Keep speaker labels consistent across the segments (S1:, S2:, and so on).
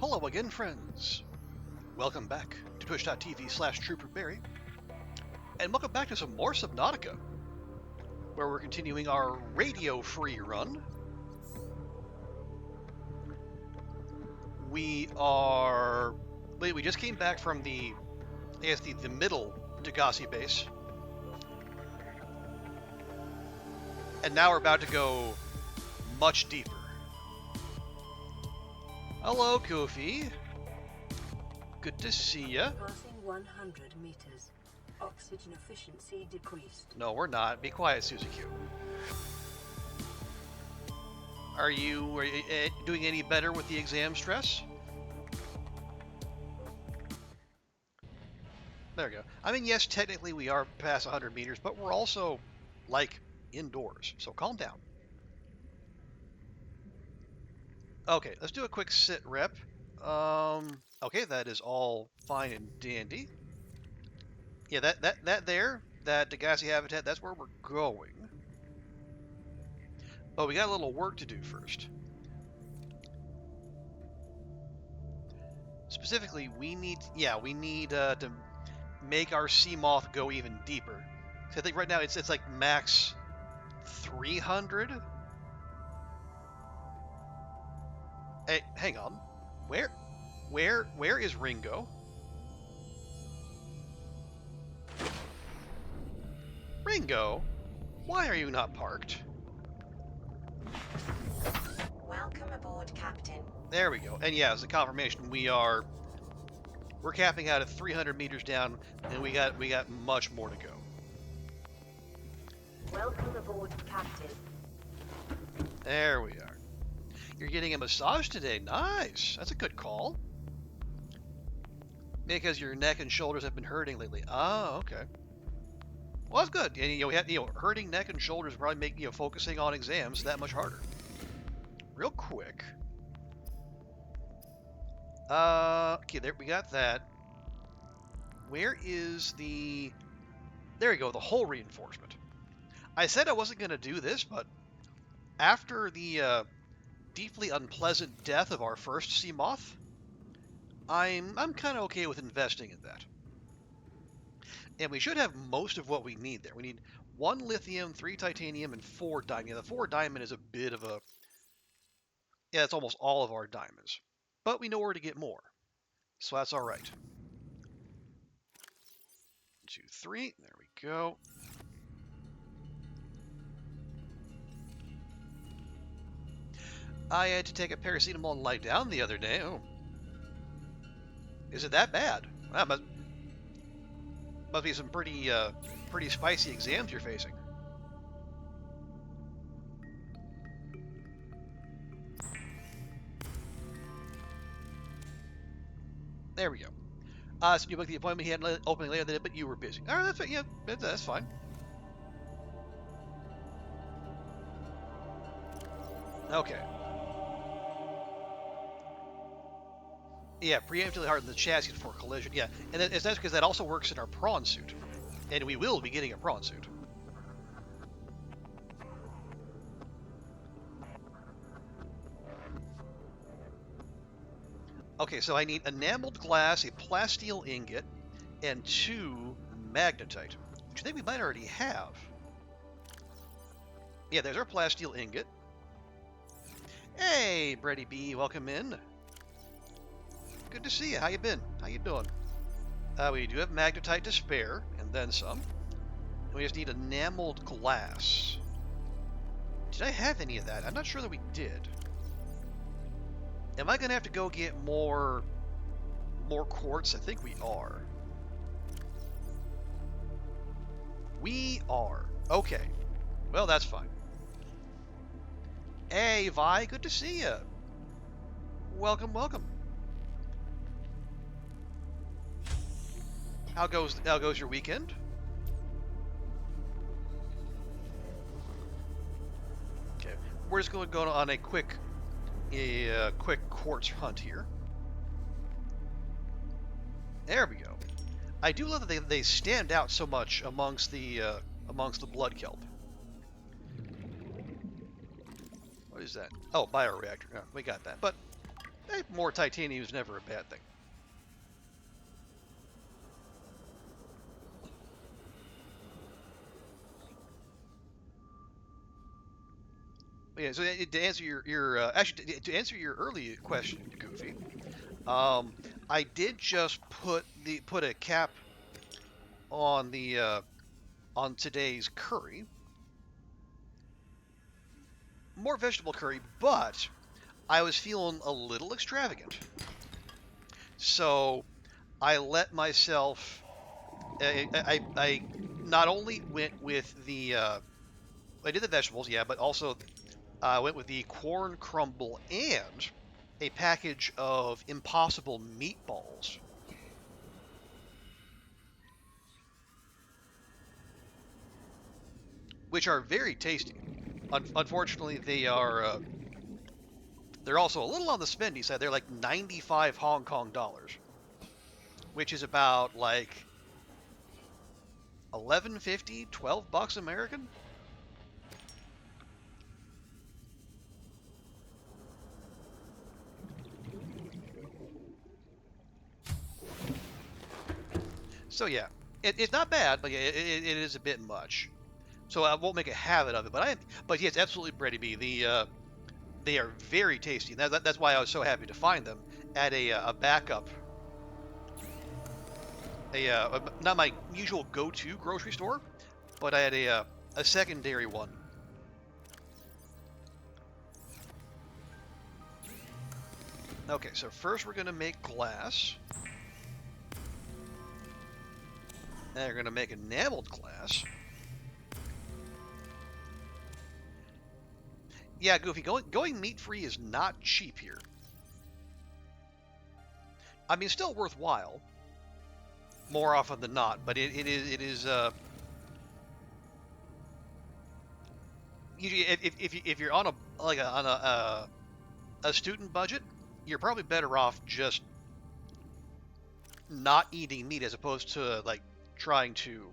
S1: Hello again, friends. Welcome back to twitch.tv/TrooperBerry, and welcome back to some more Subnautica, where we're continuing our radio-free run. We just came back from the middle Degassi base, and now we're about to go much deeper. Hello, Kofi. Good to see ya.
S2: Passing 100 meters. Oxygen efficiency decreased.
S1: No, we're not. Be quiet, Susie Q. Are you doing any better with the exam stress? There we go. I mean, yes, technically we are past 100 meters, but we're also, like, indoors, so calm down. Okay, let's do a quick sit rep. Okay, that is all fine and dandy. Yeah, that Degassi habitat, that's where we're going. But we got a little work to do first. Specifically, we need to make our sea moth go even deeper. So I think right now it's like max 300. Hey, hang on. Where is Ringo? Ringo, why are you not parked?
S3: Welcome aboard, Captain.
S1: There we go. And yeah, as a confirmation, we're capping out at 300 meters down, and we got much more to go.
S3: Welcome aboard, Captain.
S1: There we are. You're getting a massage today. Nice. That's a good call. Because your neck and shoulders have been hurting lately. Oh, okay. Well, that's good. And we had hurting neck and shoulders probably make focusing on exams that much harder. Real quick. Okay, there we got that. Where is the? There we go. The hull reinforcement. I said I wasn't going to do this, but after the deeply unpleasant death of our first sea moth, I'm kind of okay with investing in that. And we should have most of what we need there. We need 1 lithium, 3 titanium, and 4 diamond. Yeah, the 4 diamond is a bit of a... Yeah, it's almost all of our diamonds. But we know where to get more. So that's all right. 1, 2, 3. There we go. I had to take a paracetamol and lie down the other day. Oh. Is it that bad? Well, must be some pretty spicy exams you're facing. There we go. So you booked the appointment. He had an opening later today, but you were busy. All right, that's, yeah, that's fine. Okay. Yeah, preemptively harden the chassis for collision. Yeah, and that's because that also works in our prawn suit. And we will be getting a prawn suit. Okay, so I need enameled glass, a plasteel ingot, and 2 magnetite, which I think we might already have. Yeah, there's our plasteel ingot. Hey, Brady B, welcome in. Good to see you. How you been? How you doing? We do have magnetite to spare, and then some. We just need enameled glass. Did I have any of that? I'm not sure that we did. Am I going to have to go get more quartz? I think we are. We are. Okay. Well, that's fine. Hey, Vi, good to see you. Welcome, welcome. How goes your weekend? Okay, we're just going to go on a quick quartz hunt here. There we go. I do love that they stand out so much amongst the blood kelp. What is that? Oh, bioreactor. Oh, we got that. But More titanium is never a bad thing. Yeah, so to answer your actually to answer your early question, Goofy, I did just put a cap on the on today's curry, more vegetable curry, but I was feeling a little extravagant, so I let myself. I not only went with the I did the vegetables, yeah, but also I went with the corn crumble and a package of Impossible meatballs, which are very tasty. Unfortunately, they're also a little on the spendy side. They're like 95 Hong Kong dollars, which is about like 11.50, 12 bucks American. So yeah, it's not bad, but yeah, it is a bit much. So I won't make a habit of it. But yes, absolutely, Brady B. They are very tasty. That's why I was so happy to find them at a backup, not my usual go-to grocery store, but I had a secondary one. Okay, so first we're gonna make glass. Then we're gonna make enameled glass. Yeah, Goofy, going meat-free is not cheap here. I mean, still worthwhile, more often than not, but it is usually if you're on a student budget, you're probably better off just not eating meat as opposed to like trying to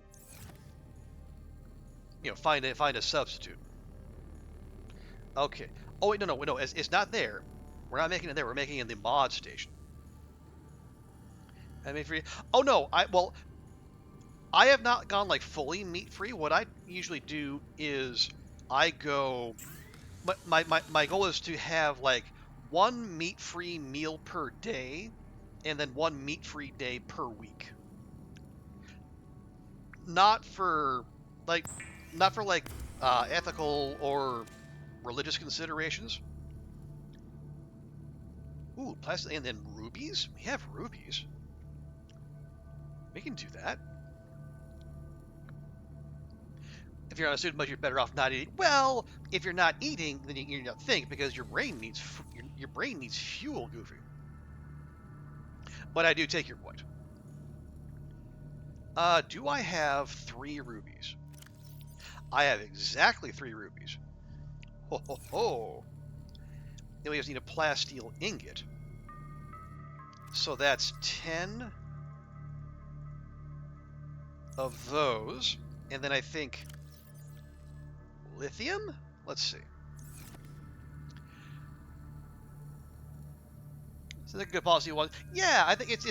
S1: find a substitute. Okay. Oh wait, no, it's not there. We're not making it there. We're making it in the mod station. I mean, free. Oh no, I have not gone like fully meat free. What I usually do is I go. My goal is to have like one meat free meal per day, and then one meat free day per week. Not for like, not for like ethical or religious considerations. Ooh, plastic, and then rubies. We have rubies. We can do that. If you're on a student budget, you're better off not eating. Well, if you're not eating, then you don't think because your brain needs fuel, Goofy. But I do take your point. Do I have 3 rubies? I have exactly 3 rubies. Ho ho ho. Then we just need a plasteel ingot. So that's 10 of those. And then I think lithium? Let's see. So that's a good policy one. Yeah, I think it's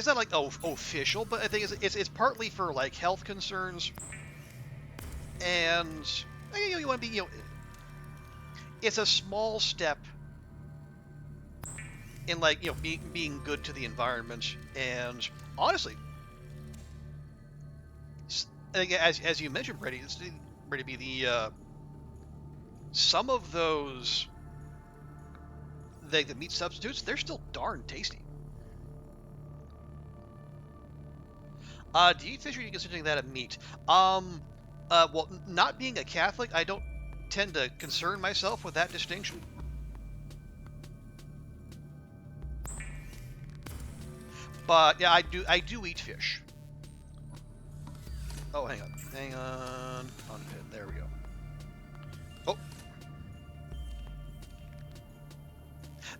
S1: not like official, but I think it's partly for like health concerns, and you want to be it's a small step in like being good to the environment, and honestly, as you mentioned, Brady, it's Brady be the some of those the meat substitutes, they're still darn tasty. Do you eat fish or do you consider that a meat? Well, not being a Catholic, I don't tend to concern myself with that distinction. But yeah, I do eat fish. Oh, hang on. Unpin. There we go. Oh.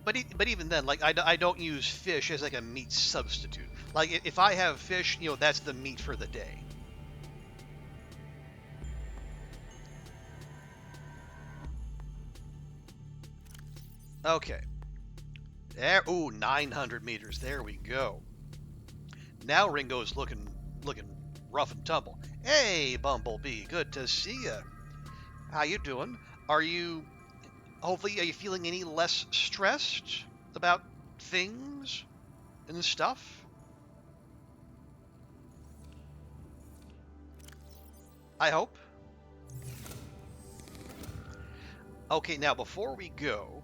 S1: But even then, like I don't use fish as like a meat substitute. Like if I have fish, that's the meat for the day. Okay. There, ooh, 900 meters. There we go. Now Ringo's looking rough and tumble. Hey, Bumblebee, good to see ya. How you doing? Are you feeling any less stressed about things and stuff? I hope. Okay, now before we go,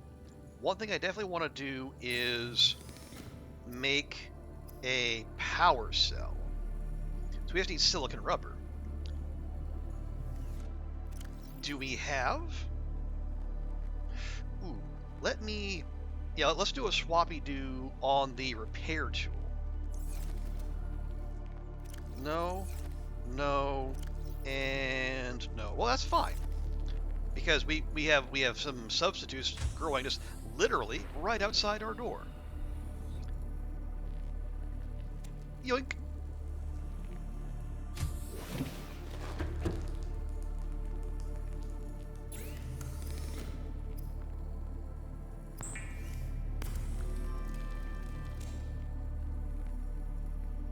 S1: one thing I definitely want to do is make a power cell. So we just need silicon rubber. Do we have? Ooh, let's do a swappy-do on the repair tool. No, no, and no. Well, that's fine. Because we have some substitutes growing just literally right outside our door. Yoink.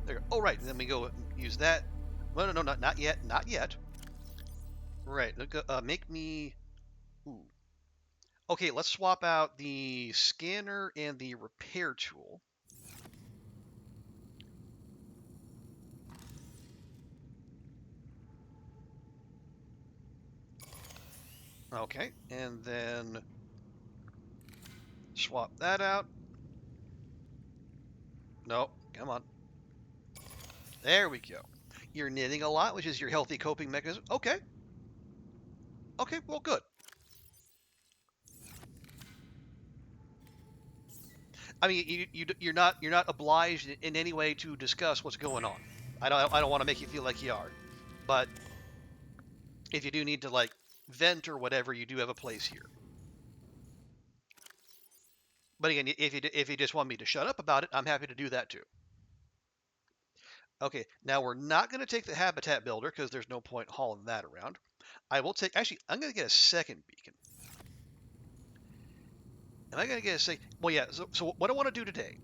S1: There. Oh, right. And then we go and use that. No, not yet. Not yet. Right. Make me. Ooh. Okay, let's swap out the scanner and the repair tool. Okay, and then swap that out. No, come on. There we go. You're knitting a lot, which is your healthy coping mechanism. Okay. Okay, well, good. I mean, you're not obliged in any way to discuss what's going on. I don't want to make you feel like you are, but if you do need to like vent or whatever, you do have a place here. But again, if you just want me to shut up about it, I'm happy to do that too. Okay, now we're not going to take the habitat builder because there's no point hauling that around. I will take. Actually, I'm going to get a second beacon. Am I going to get a second? Well, yeah. So what I want to do today,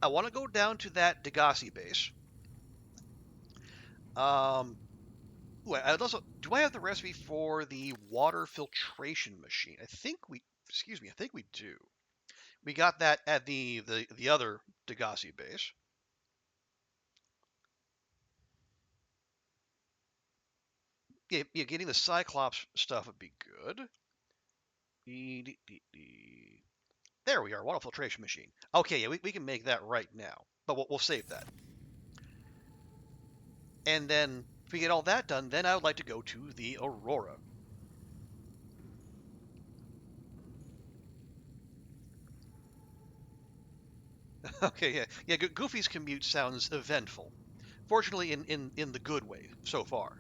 S1: I want to go down to that Degassi base. I'd also, do I have the recipe for the water filtration machine? I think we do. We got that at the other Degassi base. Yeah, getting the Cyclops stuff would be good. There we are, water filtration machine. Okay, yeah, we can make that right now, but we'll save that. And then if we get all that done, then I would like to go to the Aurora. Okay, yeah. Goofy's commute sounds eventful. Fortunately, in the good way so far.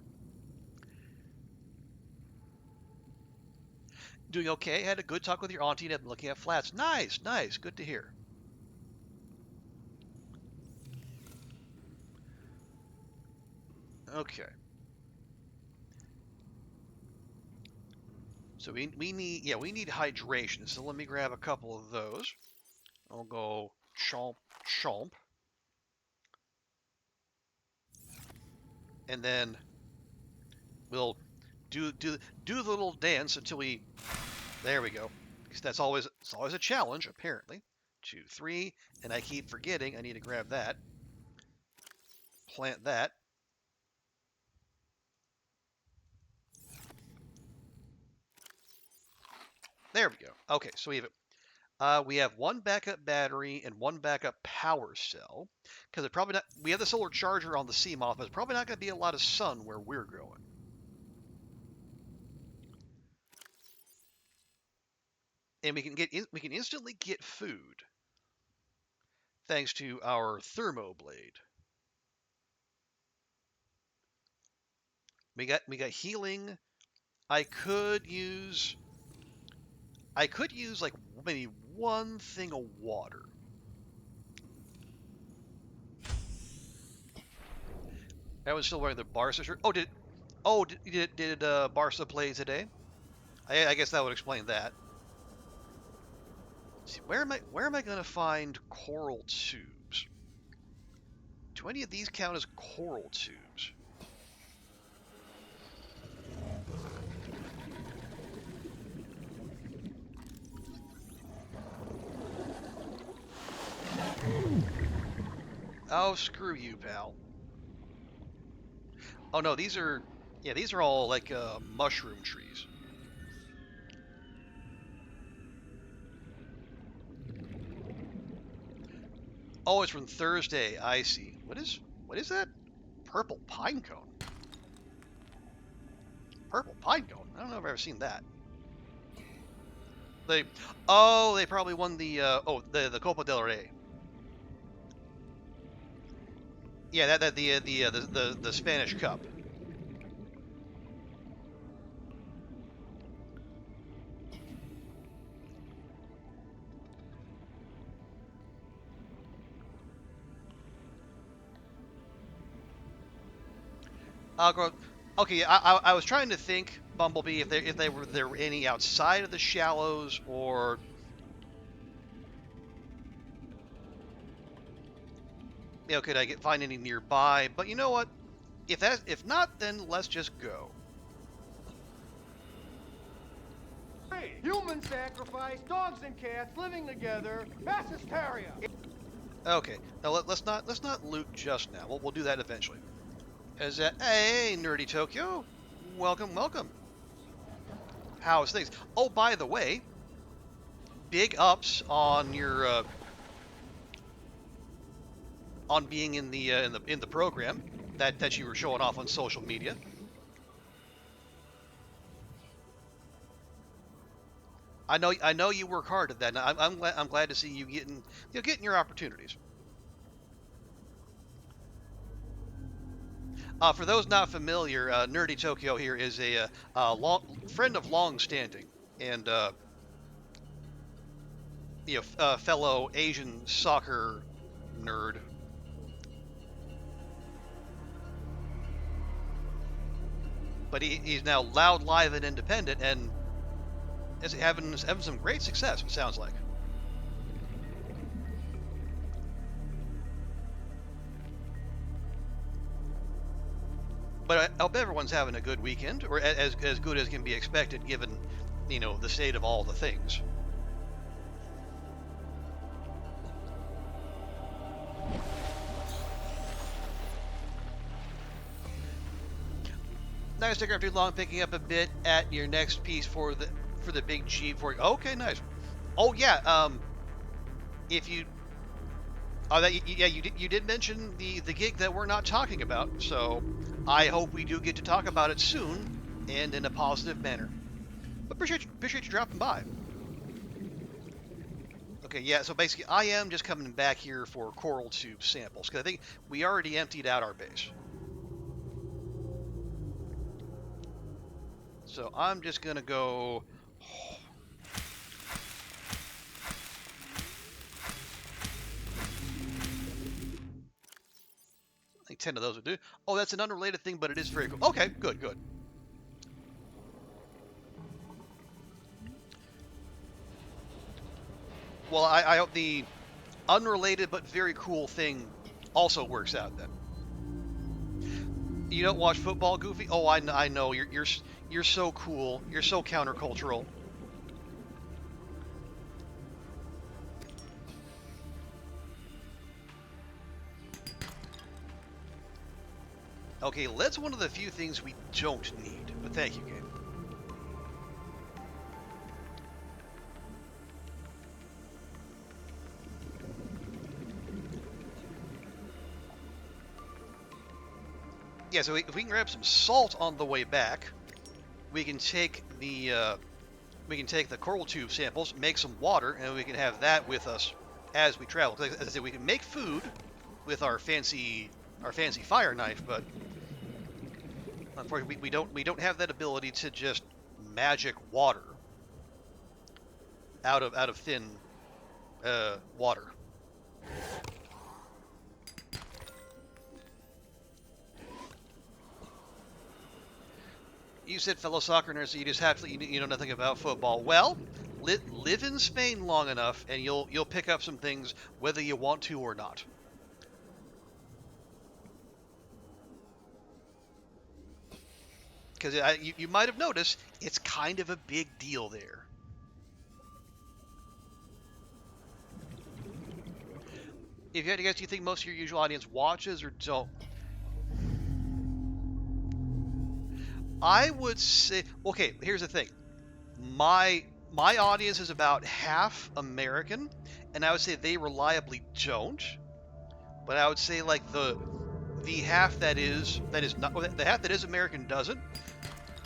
S1: Doing okay. Had a good talk with your auntie and I've been looking at flats. Nice. Good to hear. Okay. So we need hydration. So let me grab a couple of those. I'll go chomp. And then we'll do the little dance until we. There we go. Because it's always a challenge apparently. 2, 3, and I keep forgetting I need to grab that. Plant that. There we go. Okay, so we have one backup battery and one backup power cell. Because we have the solar charger on the Seamoth, but it's probably not going to be a lot of sun where we're going. And we can instantly get food thanks to our thermoblade. We got healing. I could use like maybe one thing of water. I was still wearing the Barca shirt. Did Barca play today? I guess that would explain that. See, where am I gonna find coral tubes? Do any of these count as coral tubes? Oh, screw you, pal. Oh no, these are all like mushroom trees. Oh, it's from Thursday. I see. What is that? Purple pine cone. Purple pine cone. I don't know if I've ever seen that. They probably won the the Copa del Rey. Yeah, that the Spanish Cup. Okay, I was trying to think, Bumblebee, if there were any outside of the shallows, or could I find any nearby? But you know what? If not, then let's just go.
S4: Hey, human sacrifice, dogs and cats living together, mass hysteria.
S1: Okay, now let's not loot just now. We'll do that eventually. Hey, Nerdy Tokyo, welcome. How's things? Oh, by the way, big ups on your on being in the program that you were showing off on social media. I know you work hard at that. And I'm glad to see you getting your opportunities. For those not familiar, Nerdy Tokyo here is a friend of long standing and fellow Asian soccer nerd. But he's now loud, live, and independent, and is having some great success. It sounds like. But I hope everyone's having a good weekend, or as good as can be expected, given the state of all the things. Nice, stick around too long, picking up a bit at your next piece for the big G for you. Okay, nice. Oh yeah, if you you did mention the gig that we're not talking about, so I hope we do get to talk about it soon and in a positive manner. But appreciate you dropping by. Okay, yeah, so basically I am just coming back here for coral tube samples, because I think we already emptied out our base. So I'm just gonna go. I think 10 of those would do. Oh, that's an unrelated thing, but it is very cool. Okay, good. Well, I hope the unrelated but very cool thing also works out then. You don't watch football, Goofy? Oh, I know. You're so cool. You're so countercultural. Okay, lead's one of the few things we don't need, but thank you, game. Yeah, so if we can grab some salt on the way back, we can take the coral tube samples, make some water, and we can have that with us as we travel. As I said, we can make food with our fancy fire knife, but unfortunately we don't have that ability to just magic water out of thin water. You said fellow soccer nerd, so you just have to, you know nothing about football. Well, live in Spain long enough, and you'll pick up some things whether you want to or not. Because you might have noticed it's kind of a big deal there. If you had to guess, do you think most of your usual audience watches or don't? I would say, okay, here's the thing. My audience is about half American, and I would say they reliably don't. But I would say like the half that is not, the half that is American doesn't.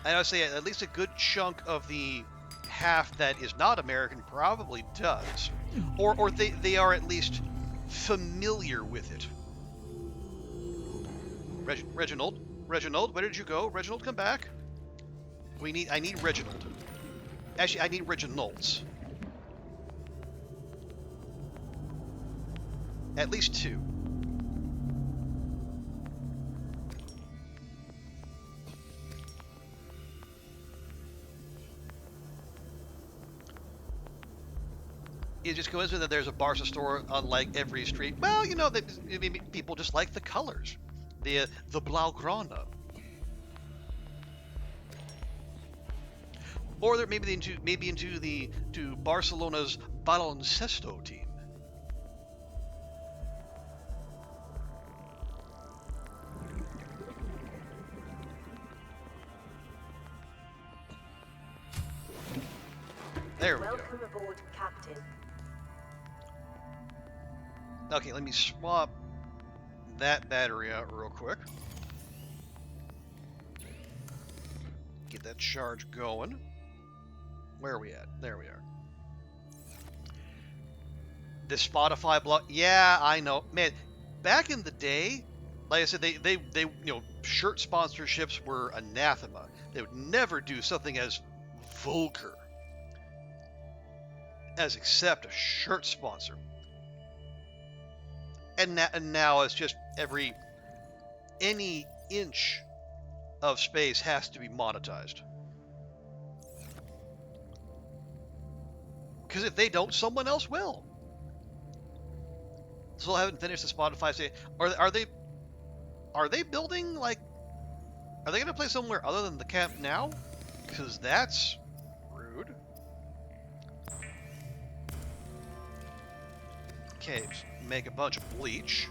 S1: And I would say at least a good chunk of the half that is not American probably does, or they are at least familiar with it. Reginald, where did you go? Reginald, come back. I need Reginald. Actually, I need Reginald's. At least two. It's just coincident that there's a Barca store on like every street. Well, you know, people just like the colors, the Blaugrana, or they're maybe into Barcelona's baloncesto team. There we go.
S3: Welcome aboard, Captain.
S1: Okay, let me swap that battery out real quick. Get that charge going. Where are we at? There we are. The Spotify blog. Yeah, I know. Man, back in the day, like I said, they you know, shirt sponsorships were anathema. They would never do something as vulgar as accept a shirt sponsor. And now it's just any inch of space has to be monetized. Because if they don't, someone else will. Still haven't finished the Spotify. Say, are they building like? Are they going to play somewhere other than the Camp now? Because that's rude. Okay, make a bunch of bleach.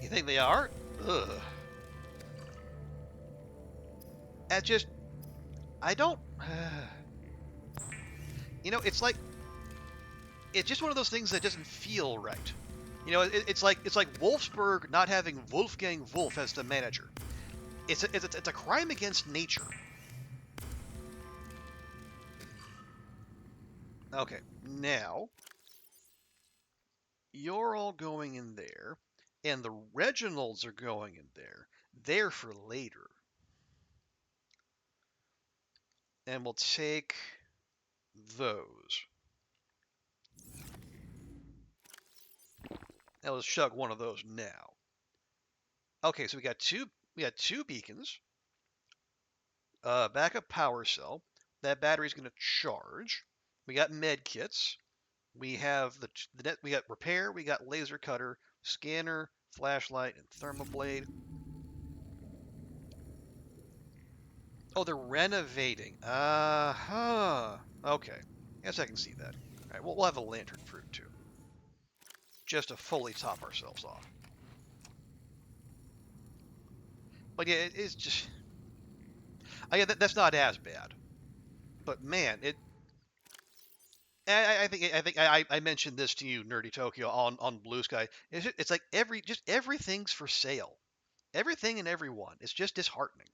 S1: You think they are? Ugh. That just... I don't... You know, it's like... It's just one of those things that doesn't feel right. You know, it's like Wolfsburg not having Wolfgang Wolf as the manager. It's a crime against nature. Okay, now you're all going in there, and the Reginalds are going in there. They're for later. And we'll take those. Now let's chug one of those now. Okay, so we got two beacons. Backup power cell. That battery's going to charge. We got med kits. We have we got repair. We got laser cutter, scanner, flashlight, and thermoblade. Oh, they're renovating. Okay. Guess I can see that. All right, we'll have a lantern fruit too, just to fully top ourselves off. But yeah, it's just. Yeah, that's not as bad. But man, it. I think I mentioned this to you, Nerdy Tokyo, on Blue Sky. It's like everything's for sale, everything and everyone. It's just disheartening.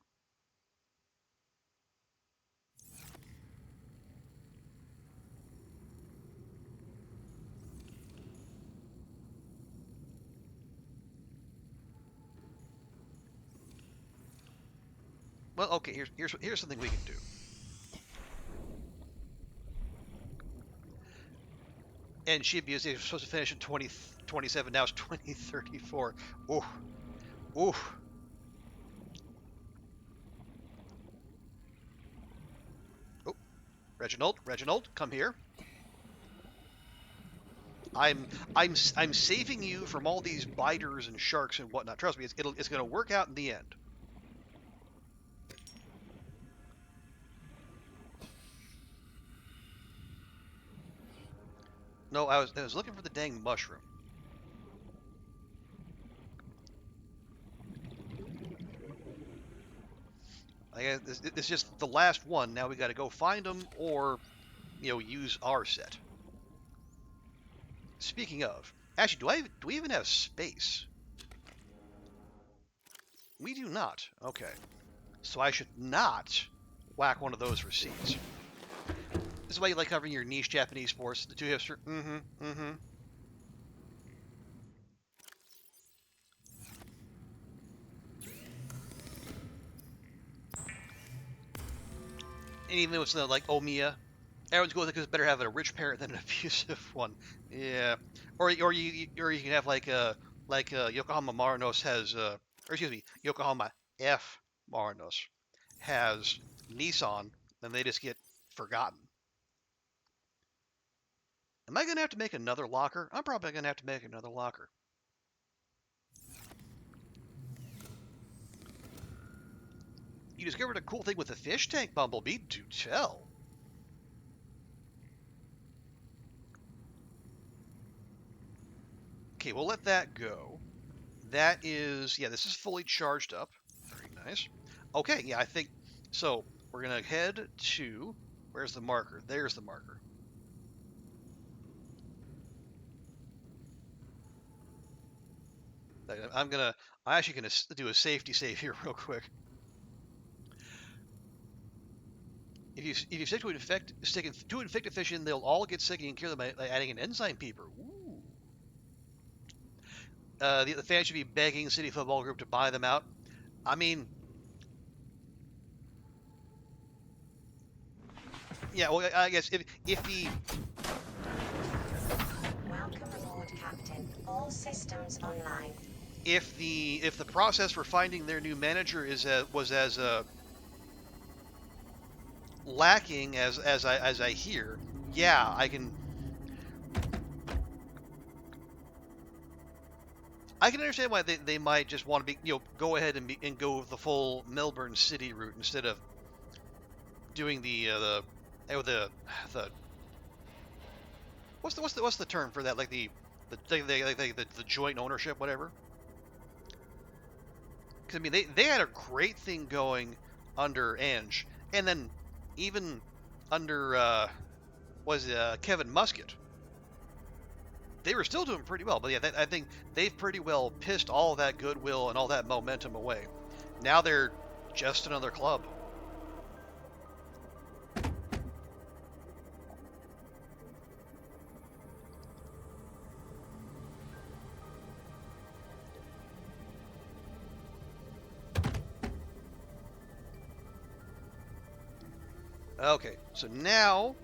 S1: Well, okay. Here's something we can do. And Shibuya is supposed to finish in 2027. Now it's 2034. Ooh. Ooh. Reginald, come here. I'm saving you from all these biters and sharks and whatnot. Trust me, it's going to work out in the end. No, I was looking for the dang mushroom. I guess it's just the last one. Now we got to go find them, or use our set. Speaking of, actually, do we even have space? We do not. Okay, so I should not whack one of those for seeds. This is why you like covering your niche Japanese sports. The two hipster. And even though it's not like Omiya, everyone's going because it's better having a rich parent than an abusive one. Yeah, or you can have like Yokohama Marinos has or excuse me, Yokohama F Marinos has Nissan, and they just get forgotten. Am I going to have to make another locker? I'm probably going to have to make another locker. You discovered a cool thing with the fish tank, Bumblebee. Do tell. Okay, we'll let that go. That is, yeah, this is fully charged up. Very nice. Okay, yeah, I think, so we're going to head to, where's the marker? There's the marker. I'm actually gonna do a safety save here real quick. If you stick to infected fish in, they'll all get sick, and you can cure them by adding an enzyme peeper. Ooh. The fans should be begging City Football Group to buy them out. I mean, yeah. Well, I guess if the
S3: Welcome aboard, Captain. All systems online.
S1: If the process for finding their new manager was as lacking as I hear, yeah, I can understand why they might just want to be go ahead and go the full Melbourne City route instead of doing the what's the term for that, like the joint ownership, whatever. Because, I mean, they had a great thing going under Ange, and then even under Kevin Muscat, they were still doing pretty well. But yeah, I think they've pretty well pissed all that goodwill and all that momentum away. Now they're just another club. Okay, so now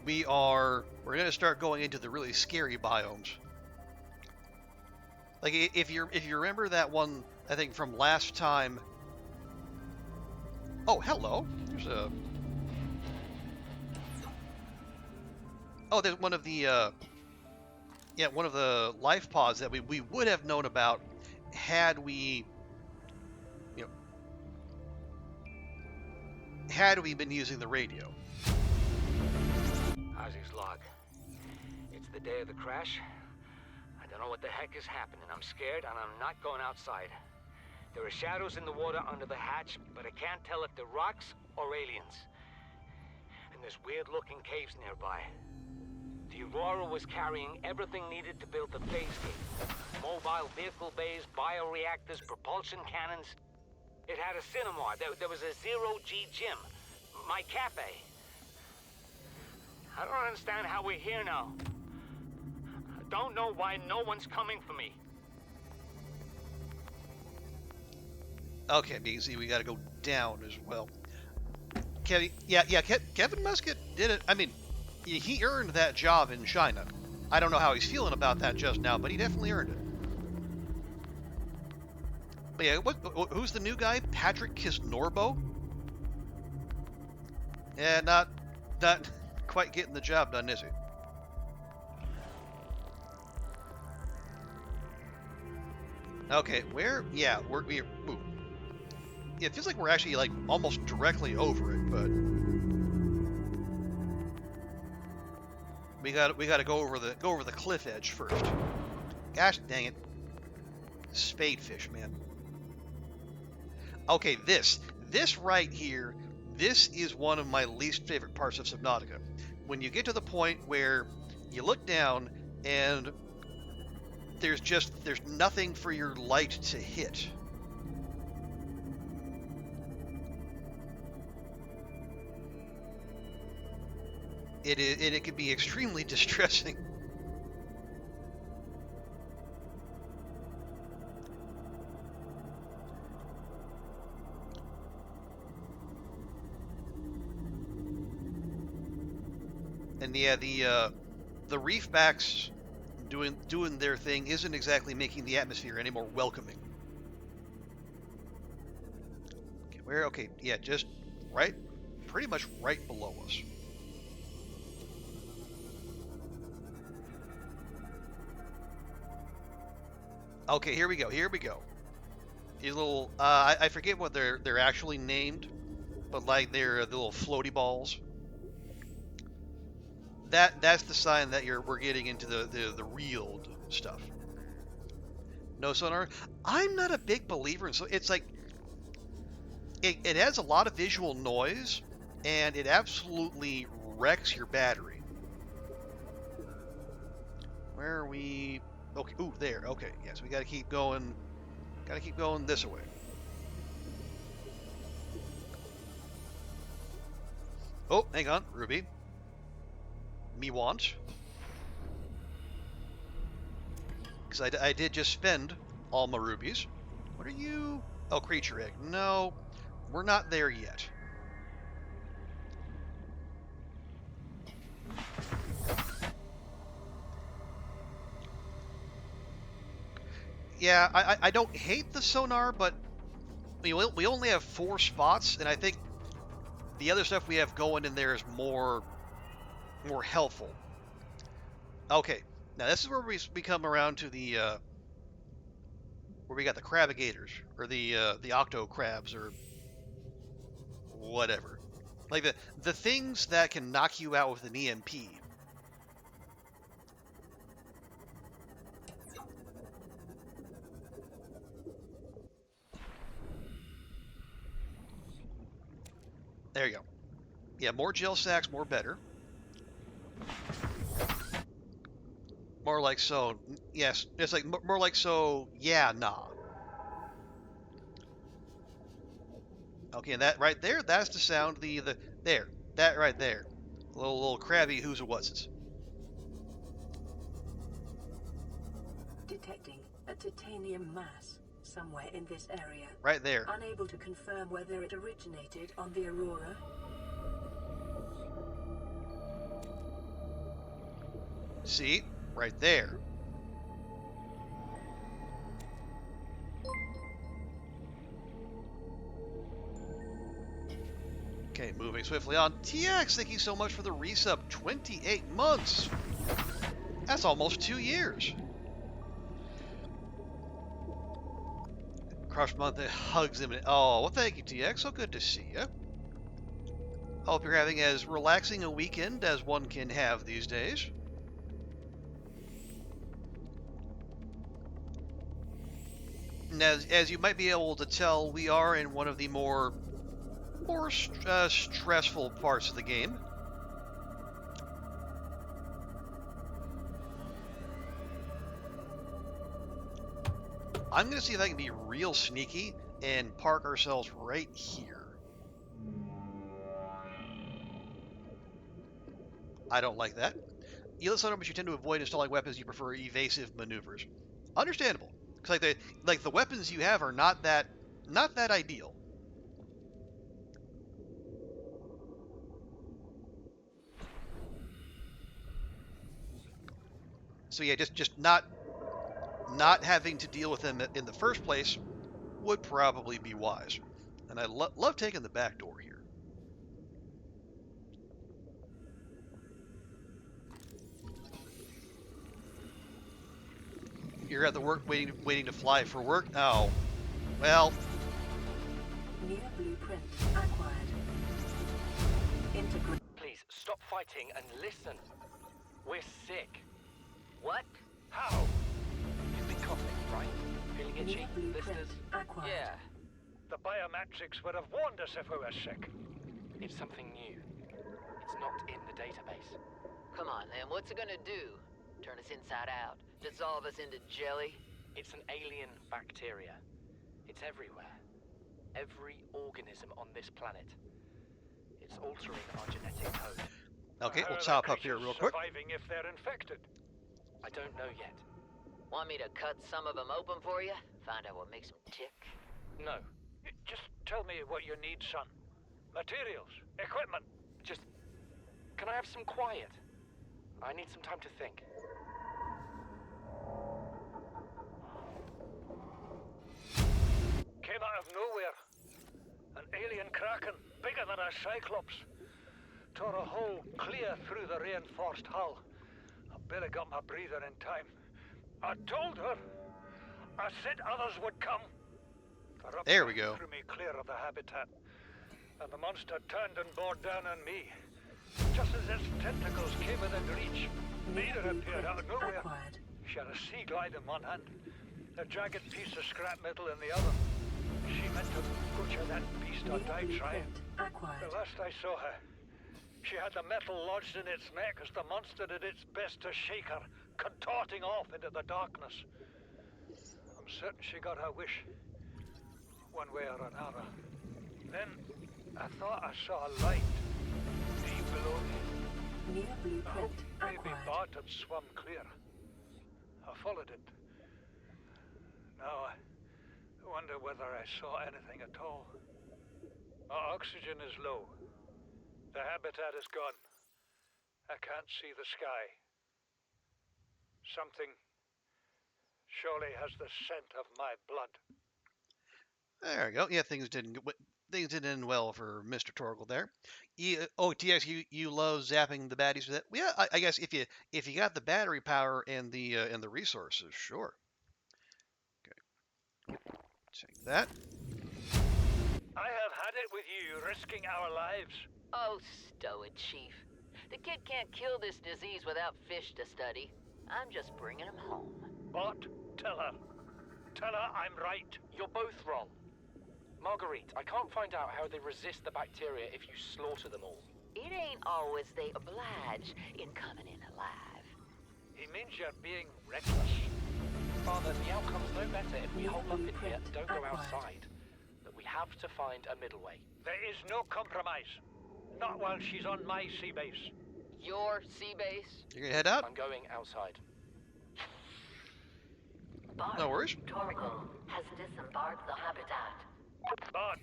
S1: we're going to start going into the really scary biomes. Like if you remember that one, I think from last time. Oh, hello. There's one of the one of the life pods that we would have known about had we been using the radio.
S5: Ozzy's log. It's the day of the crash. I don't know what the heck is happening. I'm scared and I'm not going outside. There are shadows in the water under the hatch, but I can't tell if they're rocks or aliens. And there's weird-looking caves nearby. The Aurora was carrying everything needed to build the phase gate. Mobile vehicle bays, bioreactors, propulsion cannons. It had a cinema. There was a zero-G gym. My cafe. I don't understand how we're here now. I don't know why no one's coming for me.
S1: Okay, BZ, we got to go down as well. Kevin Muscat did it. I mean, he earned that job in China. I don't know how he's feeling about that just now, but he definitely earned it. But yeah, who's the new guy? Patrick Kisnorbo? Yeah, Not quite getting the job done, is he? Okay, where? Yeah, ooh. Yeah, it feels like we're actually like almost directly over it, but we got to go over the cliff edge first. Gosh dang it, spadefish, man. Okay, this right here, this is one of my least favorite parts of Subnautica. When you get to the point where you look down and there's nothing for your light to hit. It can be extremely distressing. And yeah, the reefbacks doing their thing isn't exactly making the atmosphere any more welcoming. Okay, where? Okay, yeah, just right, pretty much right below us. Okay, here we go. These little, I forget what they're actually named, but like they're the little floaty balls. That's the sign that we're getting into the real stuff. No sonar. I'm not a big believer in, so it's like it has a lot of visual noise, and it absolutely wrecks your battery. Where are we? Okay, ooh, there. Okay, yes, we gotta keep going. Gotta keep going this way. Oh, hang on, Ruby. Me want. Because I did just spend all my rubies. What are you? Oh, creature egg. No, we're not there yet. Yeah, I don't hate the sonar, but we only have 4 spots, and I think the other stuff we have going in there is more helpful. Okay, now this is where we come around to the where we got the crabigators, or the octo crabs, or whatever, like the things that can knock you out with an EMP. There you go. Yeah, more gel sacks, more better. More like so. Yes, it's like more like so. Yeah, nah. Okay, and that right there, that's the sound. There, that right there, little crabby who's or what's.
S2: Detecting a titanium mass somewhere in this area.
S1: Right there.
S2: Unable to confirm whether it originated on the Aurora.
S1: See, right there. Okay, moving swiftly on. TX, thank you so much for the resub. 28 months. That's almost 2 years. Crush month that hugs him. Oh, well, thank you, TX. So good to see you. Hope you're having as relaxing a weekend as one can have these days. And as you might be able to tell, we are in one of the more stressful parts of the game. I'm going to see if I can be real sneaky and park ourselves right here. I don't like that. You let but you tend to avoid installing weapons. You prefer evasive maneuvers. Understandable. Because like the weapons you have are not that ideal. So yeah, just not having to deal with them in the first place would probably be wise. And I love taking the back door here. you're at the work waiting to fly for work. Oh, well.
S2: New blueprint acquired. Integrate.
S5: Please, stop fighting and listen. We're sick.
S6: What?
S5: How? You've been coughing, right? Feeling
S2: New
S5: itchy?
S2: blueprint
S5: Blisters?
S2: acquired.
S6: Yeah.
S4: The biometrics would have warned us if we were sick.
S5: It's something new. It's not in the database.
S6: Come on, then. What's it gonna do? Turn us inside out? Dissolve us into jelly?
S5: It's an alien bacteria. It's everywhere. Every organism on this planet. It's altering our genetic code.
S1: Okay,
S4: How
S1: we'll
S4: are the
S1: chop up here
S4: creatures
S1: real quick.
S4: surviving if they're infected?
S5: I don't know yet.
S6: Want me to cut some of them open for you? Find out what makes them tick?
S5: No.
S4: Just tell me what you need, son. Materials, equipment.
S5: Just... Can I have some quiet? I need some time to think.
S4: Came out of nowhere. An alien kraken, bigger than a cyclops. Tore a hole clear through the reinforced hull. I barely got my breather in time. I told her. I said others would come.
S1: There we go.
S4: Threw me clear of the habitat. And the monster turned and bore down on me. Just as its tentacles came within reach, Mira appeared out of nowhere.
S2: Acquired.
S4: She had a sea glide in one hand, a jagged piece of scrap metal in the other. She meant to butcher that beast or
S2: New
S4: die trying.
S2: blueprint acquired.
S4: The last I saw her, she had the metal lodged in its neck as the monster did its best to shake her, contorting off into the darkness. I'm certain she got her wish, one way or another. Then I thought I saw a light deep below me.
S2: New
S4: I
S2: blueprint
S4: hoped maybe
S2: acquired.
S4: Bart had swum clear. I followed it. Now I wonder whether I saw anything at all. Our oxygen is low. The habitat is gone. I can't see the sky. Something surely has the scent of my blood.
S1: There we go. Yeah, things didn't end well for Mr. Torgal there. TX, you love zapping the baddies with that. Yeah, I guess if you got the battery power and the resources, sure. Okay, take that.
S4: I have had it with you, risking our lives.
S6: Oh, stow it, Chief. The kid can't kill this disease without fish to study. I'm just bringing him home.
S4: But tell her. Tell her I'm right.
S5: You're both wrong. Marguerite, I can't find out how they resist the bacteria if you slaughter them all.
S6: It ain't always they oblige in coming in alive.
S4: He means you're being reckless.
S5: Father, the outcome's no better if we
S2: New
S5: hold up in here
S2: blueprint
S5: and don't go
S2: acquired.
S5: outside. But we have to find a middle way.
S4: There is no compromise. Not while she's on my sea base.
S6: Your sea base?
S1: You're gonna head out?
S5: I'm going outside.
S3: Bart,
S1: No worries.
S3: Torgal has disembarked the habitat.
S4: Bart,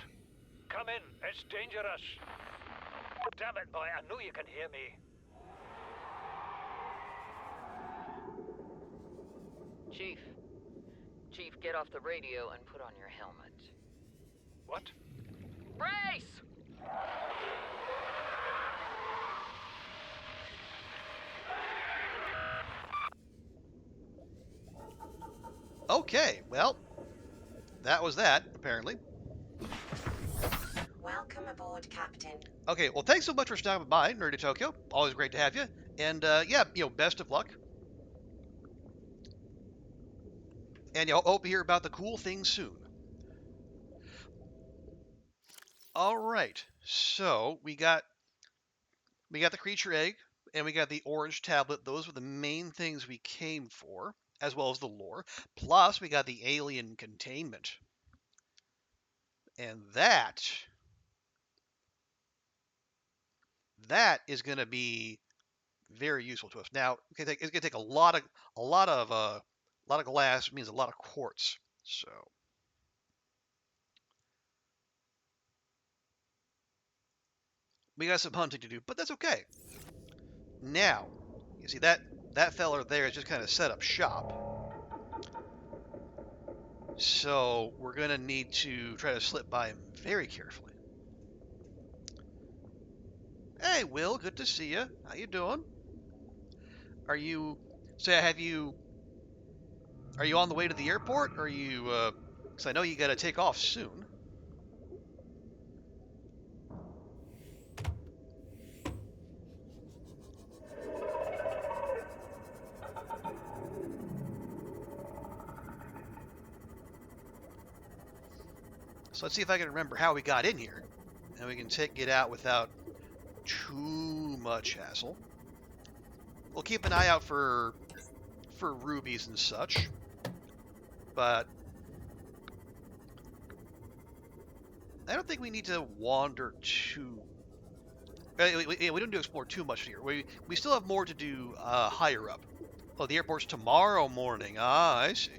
S4: come in. It's dangerous. Damn it, boy. I know you can hear me.
S6: Chief, get off the radio and put on your helmet.
S4: What?
S6: Brace!
S1: Okay, well, that was that, apparently.
S3: Welcome aboard, Captain.
S1: Okay, well, thanks so much for stopping by, Nerdy Tokyo. Always great to have you. And, yeah, best of luck. And you hope to hear about the cool things soon. All right, so we got the creature egg, and we got the orange tablet. Those were the main things we came for, as well as the lore. Plus, we got the alien containment. And that is going to be very useful to us. Now, it's going to take a lot of glass, means a lot of quartz. So we got some hunting to do, but that's okay. Now, you see that fella there is just kind of set up shop. So we're going to need to try to slip by him very carefully. Hey, Will, good to see you. How you doing? Have you Are you on the way to the airport? Or are you, because I know you got to take off soon. So let's see if I can remember how we got in here. And we can get out without too much hassle. We'll keep an eye out for rubies and such. But I don't think we need to wander too... We don't need to explore too much here. We still have more to do higher up. Oh, the airport's tomorrow morning. Ah, I see.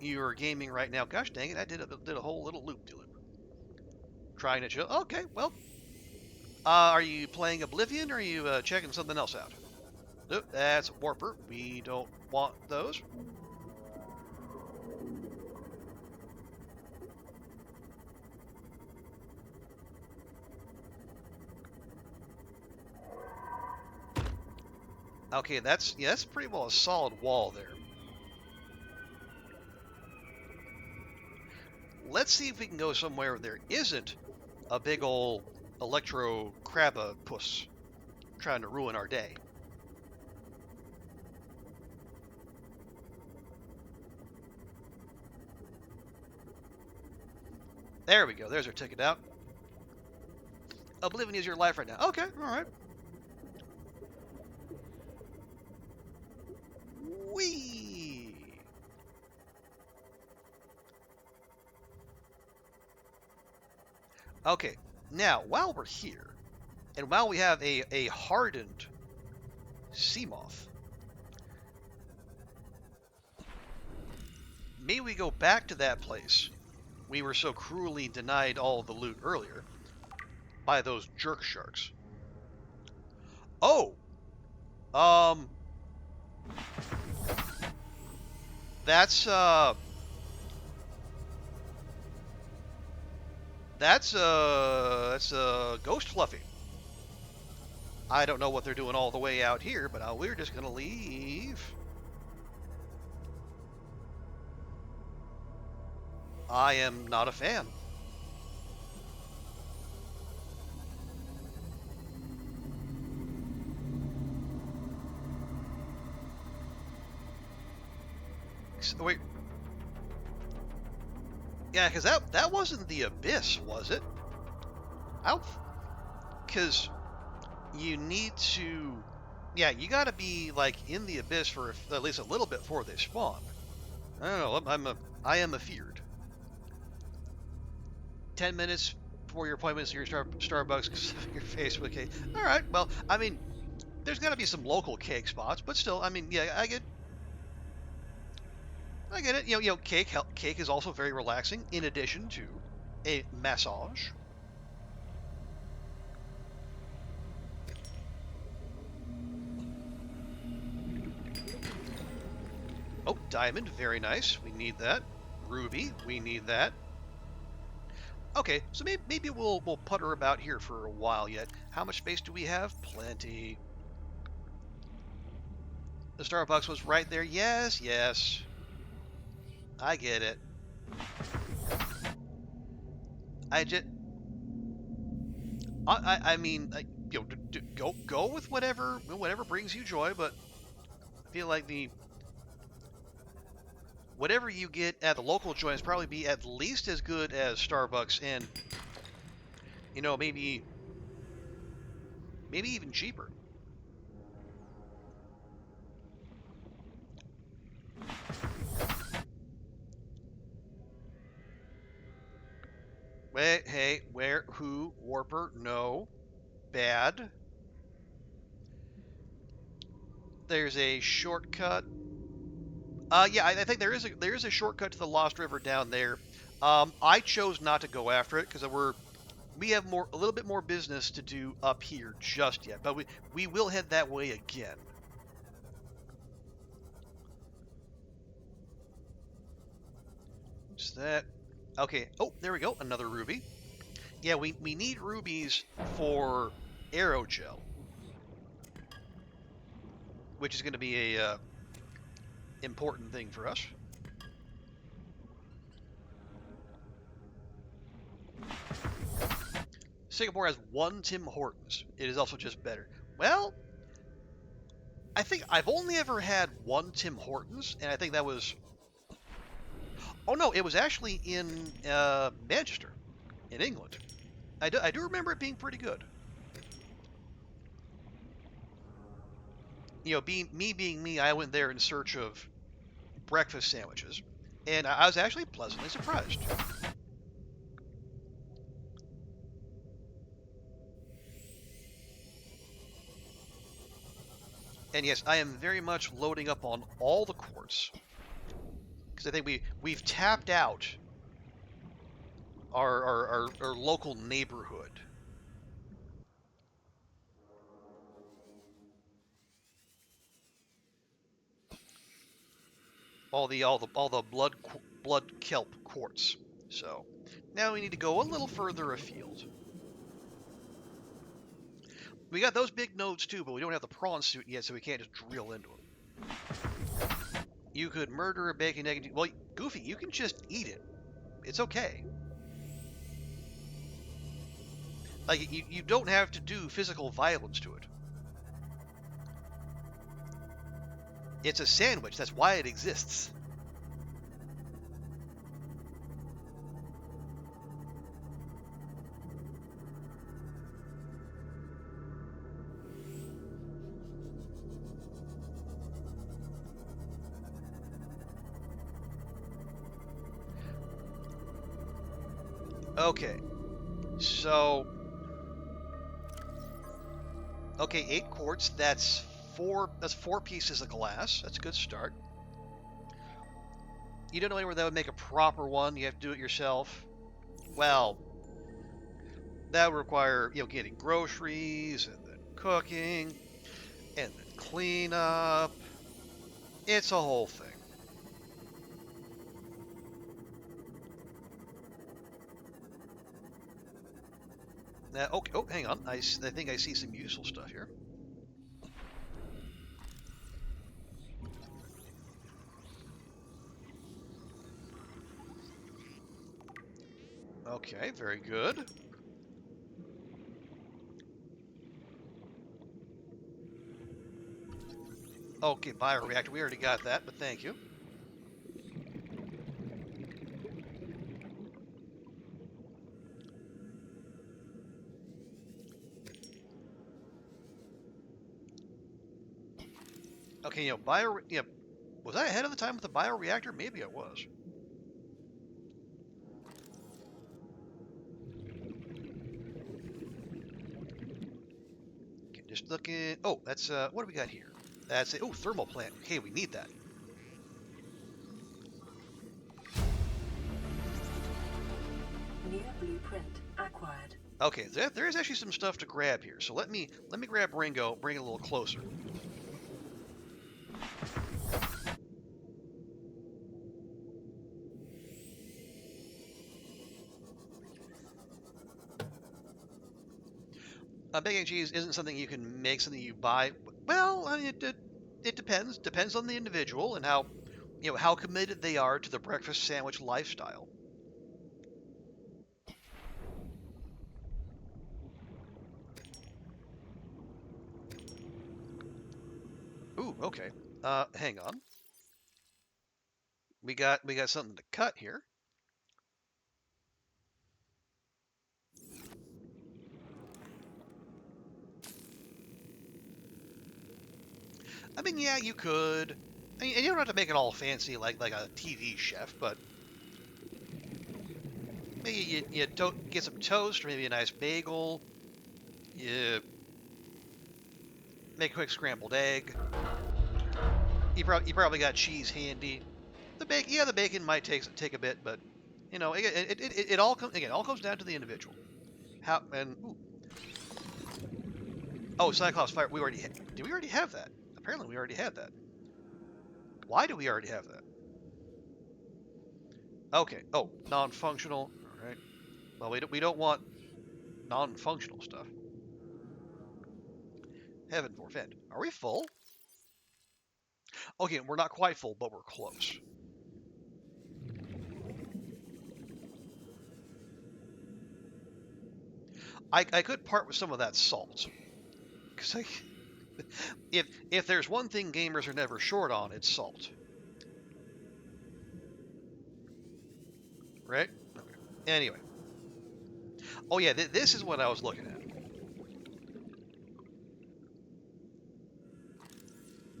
S1: You're gaming right now. Gosh dang it, I did a whole little loop-de-loop. Trying to chill. Okay, well. Are you playing Oblivion, or are you checking something else out? Nope, that's a warper. We don't want those. Okay, that's pretty well a solid wall there. Let's see if we can go somewhere where there isn't a big ol' electro crabapus trying to ruin our day. There we go. There's our ticket out. Oblivion is your life right now. Okay, all right. Whee! Okay, now, while we're here, and while we have a hardened sea moth, maybe we go back to that place we were so cruelly denied all the loot earlier by those jerk sharks. Oh! That's Ghost Fluffy. I don't know what they're doing all the way out here, but we're just gonna leave. I am not a fan. Wait. Yeah, because that wasn't the abyss, was it? Because you need to... Yeah, you gotta be, like, in the abyss for at least a little bit before they spawn. I don't know, I am afeared. 10 minutes before your appointment to your Starbucks because of your Facebook cake. Alright, well, I mean, there's gotta be some local cake spots, but still, I mean, yeah, I get it. You know, cake is also very relaxing, in addition to a massage. Oh, diamond, very nice. We need that. Ruby, we need that. Okay, so maybe we'll putter about here for a while yet. How much space do we have? Plenty. The Starbucks was right there. Yes, yes. I get it. I mean, you know, go with whatever brings you joy, but I feel like whatever you get at the local joints probably be at least as good as Starbucks, and you know, maybe even cheaper. Wait, hey, where, who, warper, no, bad. There's a shortcut. Yeah, I think there is a shortcut to the Lost River down there. I chose not to go after it because we have a little bit more business to do up here just yet, but we will head that way again. Is that okay? Oh, there we go, another ruby. Yeah, we need rubies for aerogel, which is going to be important thing for us. Singapore has 1 Tim Hortons. It is also just better. Well, I think I've only ever had 1 Tim Hortons, and I think that was... Oh no, it was actually in Manchester, in England. I do remember it being pretty good. You know, being me, I went there in search of breakfast sandwiches, and I was actually pleasantly surprised. And yes, I am very much loading up on all the quartz, because I think we've tapped out our local neighborhood. All the blood kelp quartz. So now we need to go a little further afield. We got those big nodes too, but we don't have the prawn suit yet, so we can't just drill into them. You could murder a bacon egg. Well, Goofy, you can just eat it. It's okay. Like, you don't have to do physical violence to it. It's a sandwich. That's why it exists. Okay. So... Okay, 8 quartz. That's 4 pieces of glass. That's a good start. You don't know anywhere that would make a proper one. You have to do it yourself. Well, that would require, you know, getting groceries and then cooking and then cleanup. It's a whole thing. Now, okay, oh, hang on. I think I see some useful stuff here. Okay, very good. Okay, bioreactor. We already got that, but thank you. Okay, you know, was I ahead of the time with the bioreactor? Maybe I was. Okay, just looking. Oh, that's what do we got here? That's oh, thermal plant. Okay, we need that.
S2: New blueprint acquired.
S1: Okay, there is actually some stuff to grab here. So let me grab Ringo, bring it a little closer. Bacon cheese isn't something you can make, something you buy. Well, I mean, it depends. Depends on the individual and how, you know, how committed they are to the breakfast sandwich lifestyle. Ooh, okay. Hang on. We got something to cut here. I mean, yeah, you could. I mean, and you don't have to make it all fancy like a TV chef, but maybe you get some toast or maybe a nice bagel. You make a quick scrambled egg. You probably got cheese handy. The bacon might take a bit, but you know, it all comes down to the individual. How and ooh. Oh, Cyclops fire. Did we already have that? Apparently, we already had that. Why do we already have that? Okay. Oh, non-functional. All right. Well, we don't want non-functional stuff. Heaven forfend. Are we full? Okay, we're not quite full, but we're close. I could part with some of that salt. Because if there's one thing gamers are never short on, it's salt. Right? Okay. Anyway. Oh yeah, this is what I was looking at.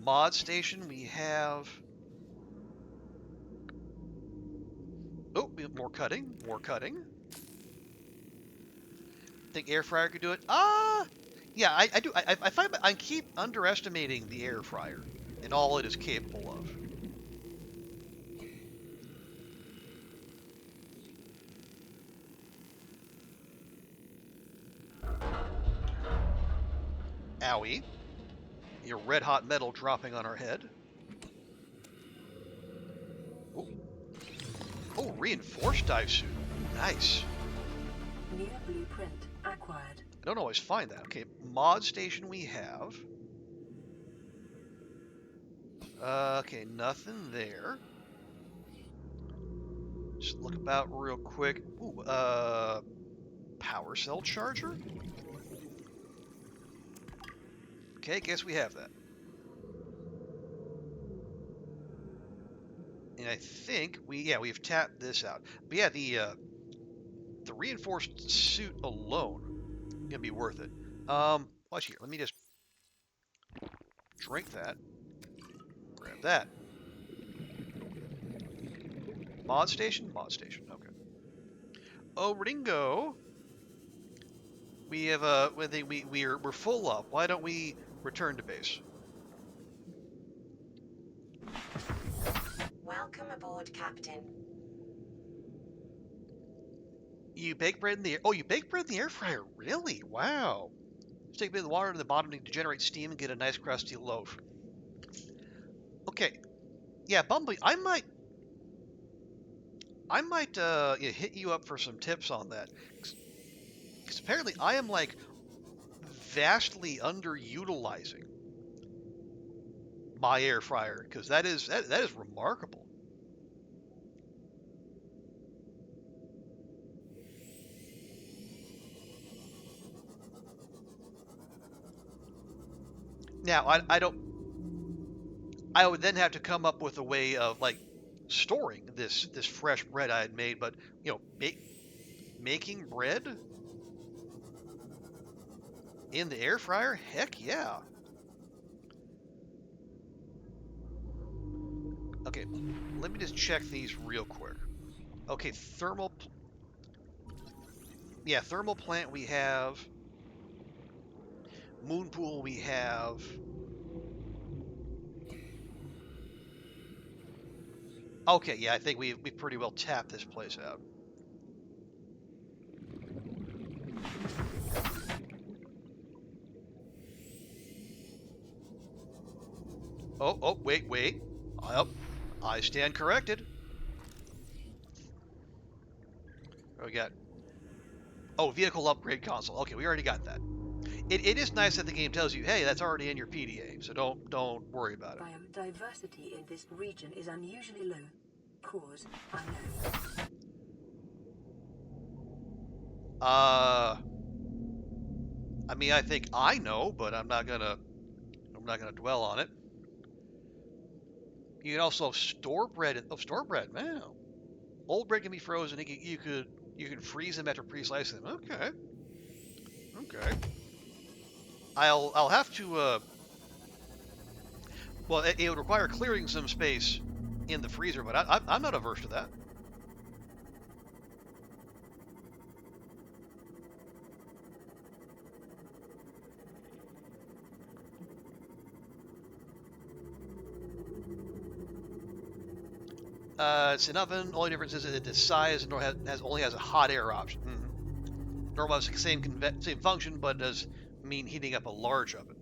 S1: Mod station, we have... Oh, more cutting, more cutting. Think air fryer could do it? Yeah, I do. I find I keep underestimating the air fryer and all it is capable of. Owie. Your red hot metal dropping on our head. Oh, oh, reinforced dive suit. Nice.
S2: New blueprint acquired.
S1: I don't always find that. Okay, mod station we have. Okay, nothing there. Just look about real quick. Ooh, power cell charger? Okay, guess we have that. And I think we've tapped this out. But yeah, the reinforced suit alone gonna be worth it. Watch here. Let me just drink that. Grab that. Mod station? Mod station. Okay. Oh, Ringo. We have we're full up. Why don't we return to base?
S3: Welcome aboard, Captain.
S1: You bake bread in the air. Oh, you bake bread in the air fryer? Really? Wow. Stick a bit of the water in the bottom to generate steam and get a nice crusty loaf. Okay. Yeah, Bumblebee, I might hit you up for some tips on that. Because apparently I am like vastly underutilizing my air fryer, because that is remarkable. Now I would then have to come up with a way of like storing this fresh bread I had made, but you know, making bread in the air fryer? Heck yeah. Okay, let me just check these real quick. Okay, thermal plant we have. Moon pool we have. Okay, yeah, I think we pretty well tapped this place out. Oh, wait. I stand corrected. What we got? Oh, vehicle upgrade console. Okay, we already got that. It is nice that the game tells you, hey, that's already in your PDA, so don't worry about it.
S2: Biodiversity in this region is unusually low. Cause unknown.
S1: I mean, I think I know, but I'm not gonna dwell on it. You can also store bread. Oh, store bread, man. Old bread can be frozen. You can freeze them after pre-slicing them. Okay. I'll have to. Well, it would require clearing some space in the freezer, but I'm not averse to that. It's an oven. Only difference is that the size only has a hot air option. Normal has the same function, but does mean heating up a large oven.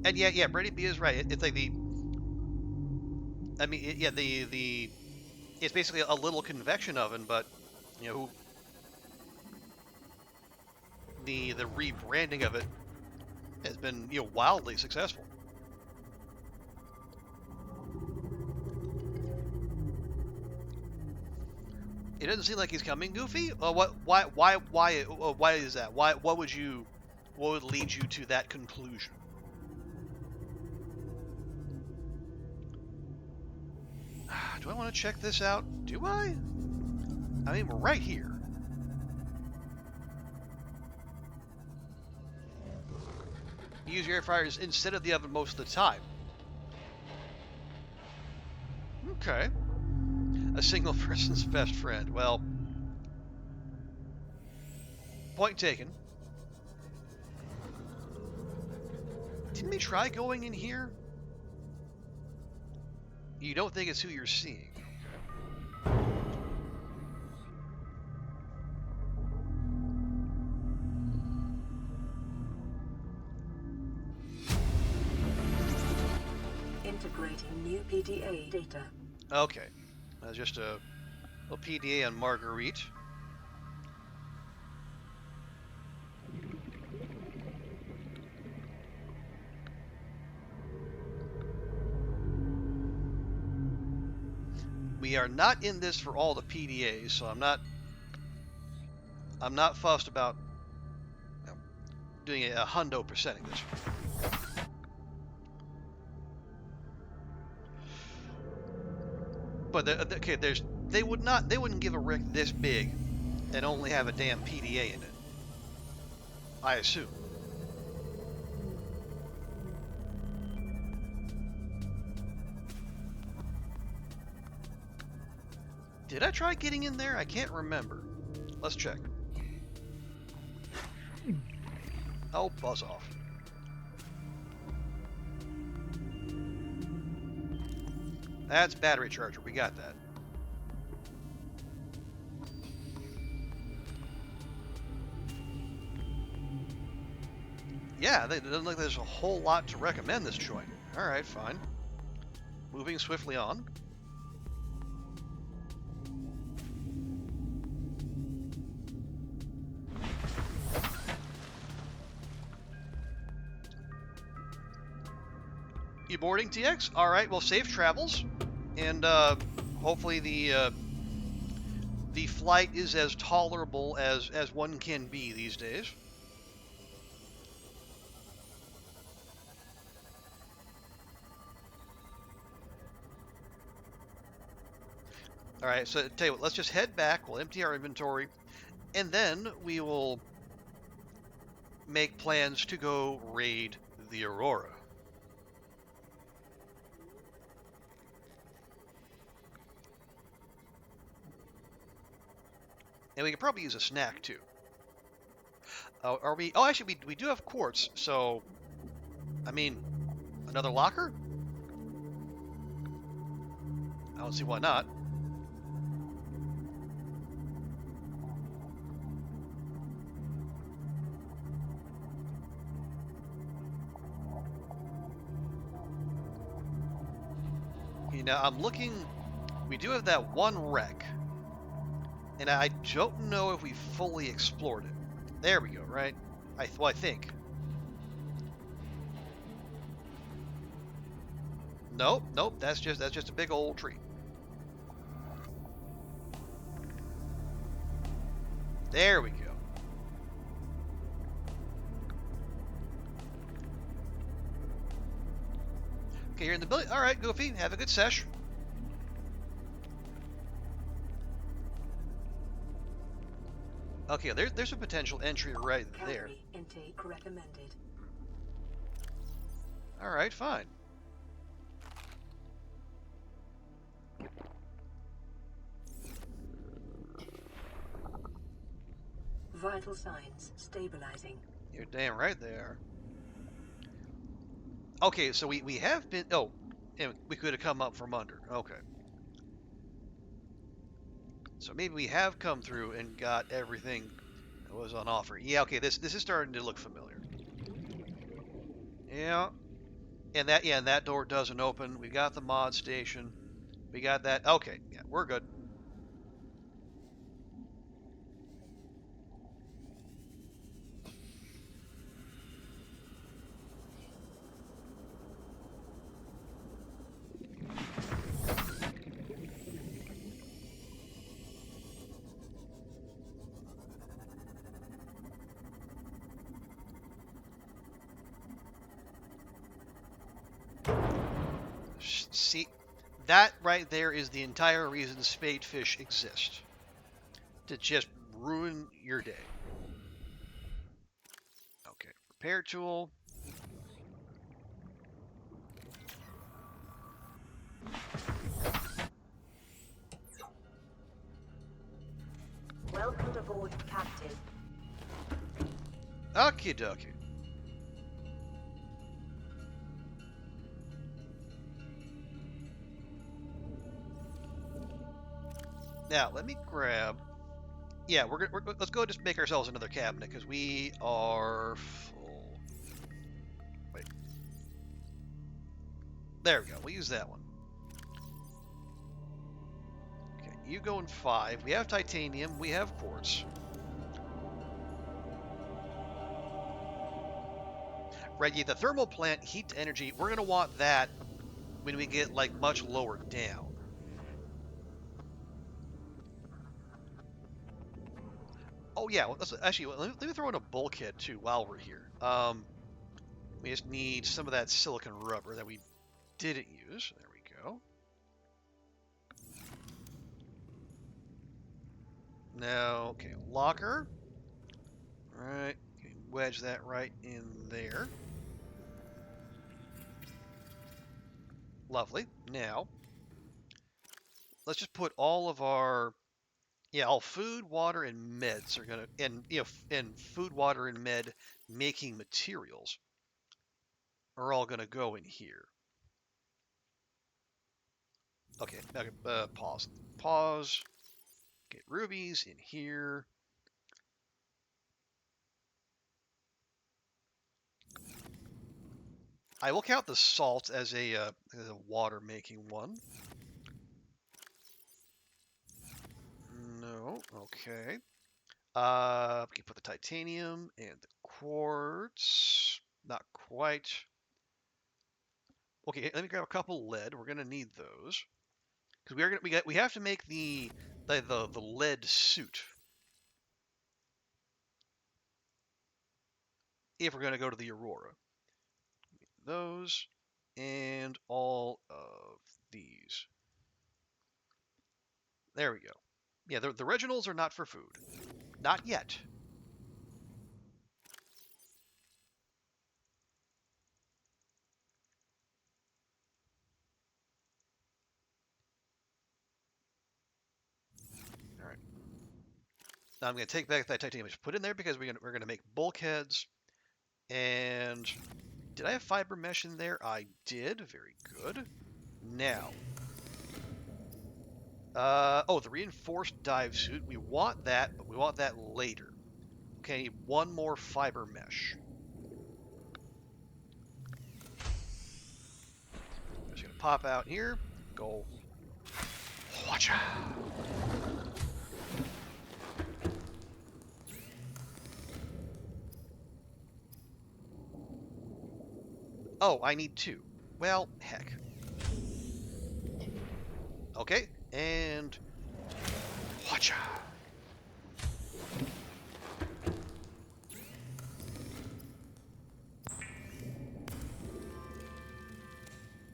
S1: And yeah, Brady B is right. It's like I mean, yeah, the it's basically a little convection oven, but you know, the rebranding of it has been, you know, wildly successful. It doesn't seem like he's coming, Goofy. What? Why is that? What would lead you to that conclusion? Do I want to check this out? Do I? I mean, we're right here. You use your air fryers instead of the oven most of the time. Okay. A single person's best friend. Well, point taken. Didn't we try going in here? You don't think it's who you're seeing.
S2: Integrating new PDA data.
S1: Okay. Just a little PDA on Marguerite. We are not in this for all the PDAs, so I'm not fussed about, you know, doing a hundo percenting this. But okay, they wouldn't give a rig this big and only have a damn PDA in it, I assume. Did I try getting in there? I can't remember. Let's check. Oh, buzz off. That's battery charger. We got that. Yeah, it doesn't look like there's a whole lot to recommend this joint. Alright, fine. Moving swiftly on. You boarding, TX? Alright, well, safe travels. And hopefully the flight is as tolerable as one can be these days. Alright, so tell you what, let's just head back, we'll empty our inventory, and then we will make plans to go raid the Aurora. And we could probably use a snack too. Are we? Oh, actually, we do have quartz. So, I mean, another locker? I don't see why not. You know, I'm looking. We do have that one wreck. And I don't know if we fully explored it. There we go, right? I think. Nope. That's just a big old tree. There we go. Okay, you're in the building. All right, Goofy. Have a good sesh. Okay, there's a potential entry right there.
S2: Calorie intake recommended.
S1: All right, fine.
S2: Vital signs stabilizing.
S1: You're damn right they are. Okay, so we have been... Oh, and we could have come up from under. Okay. So maybe we have come through and got everything that was on offer. Yeah, okay, this is starting to look familiar. Yeah. And that door doesn't open. We got the mod station. We got that. Okay, yeah, we're good. See, that right there is the entire reason spadefish exist. To just ruin your day. Okay, repair tool.
S2: Welcome aboard, Captain.
S1: Okie dokie. Now, let me grab... Yeah, let's go just make ourselves another cabinet, because we are full. Wait. There we go. We'll use that one. Okay, you go in 5. We have titanium. We have quartz. Right, yeah, the thermal plant, heat to energy, we're going to want that when we get, like, much lower down. Oh yeah, well, actually, let me throw in a bulkhead too while we're here. We just need some of that silicon rubber that we didn't use. There we go. Now, okay, locker. All right, wedge that right in there. Lovely. Now, let's just put all of our, yeah, all food, water, and meds are gonna, and food, water, and med making materials are all gonna go in here. Okay, pause. Pause. Get rubies in here. I will count the salt as a water making one. No, okay. We can put the titanium and the quartz. Not quite. Okay, let me grab a couple lead. We're gonna need those because we have to make the lead suit if we're gonna go to the Aurora. Those and all of these. There we go. Yeah, the originals are not for food. Not yet. All right. Now I'm going to take back that titanium I just put in there because we're going to make bulkheads. And did I have fiber mesh in there? I did. Very good. Now, oh, the reinforced dive suit. We want that, but we want that later. Okay, one more fiber mesh. I'm just going to pop out here. Go. Watch out. Oh, I need 2. Well, heck. Okay, and watch out.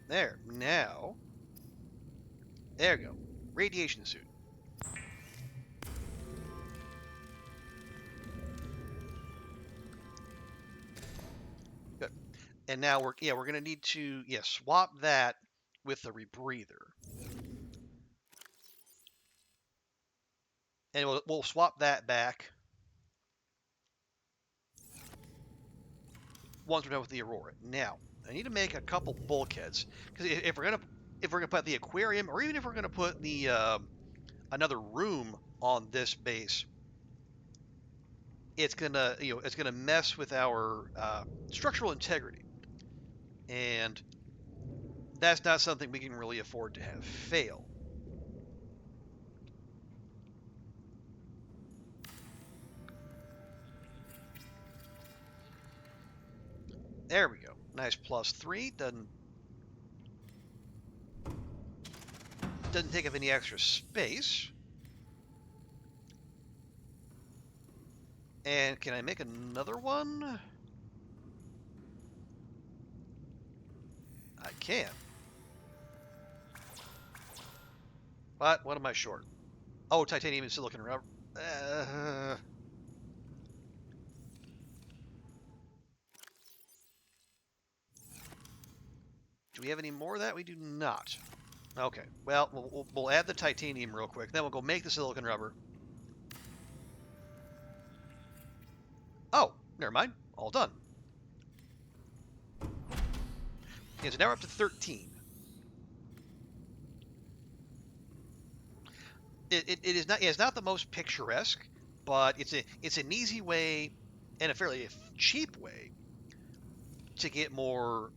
S1: There, now. There we go. Radiation suit. Good. And now we're gonna need to swap that with the rebreather. And we'll swap that back once we're done with the Aurora. Now, I need to make a couple bulkheads because if we're gonna put the aquarium, or even if we're gonna put the another room on this base, it's gonna mess with our structural integrity. And that's not something we can really afford to have fail. There we go. Nice +3. Doesn't take up any extra space. And can I make another one? I can. But what am I short? Oh, titanium and silicon rubber. Do we have any more of that? We do not. Okay. Well, we'll add the titanium real quick. Then we'll go make the silicon rubber. Oh, never mind. All done. Okay, so now we're up to 13. It's not the most picturesque, but it's an easy way and a fairly cheap way to get more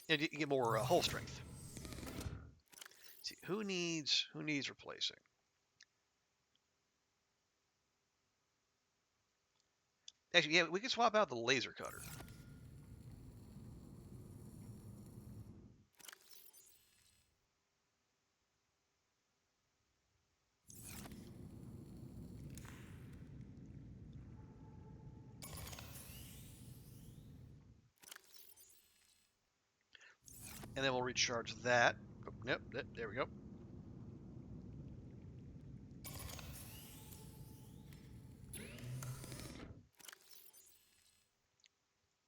S1: hull strength. Let's see, who needs replacing? Actually, yeah, we can swap out the laser cutter. And then we'll recharge that. Oh, yep, there we go.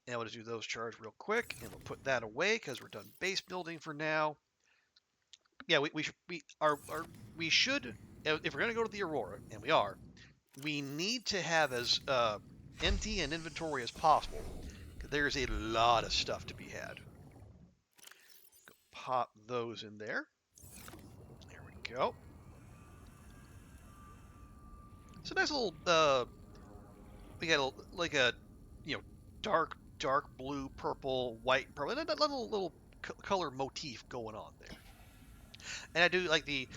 S1: And we'll just do those charge real quick, and we'll put that away because we're done base building for now. Yeah, we should, if we're going to go to the Aurora, and we are, we need to have as empty an inventory as possible. There's a lot of stuff to be had. Go pop those in there. There we go. It's a nice little, we got a dark blue, purple, white, purple, and a little color motif going on there. And I do like the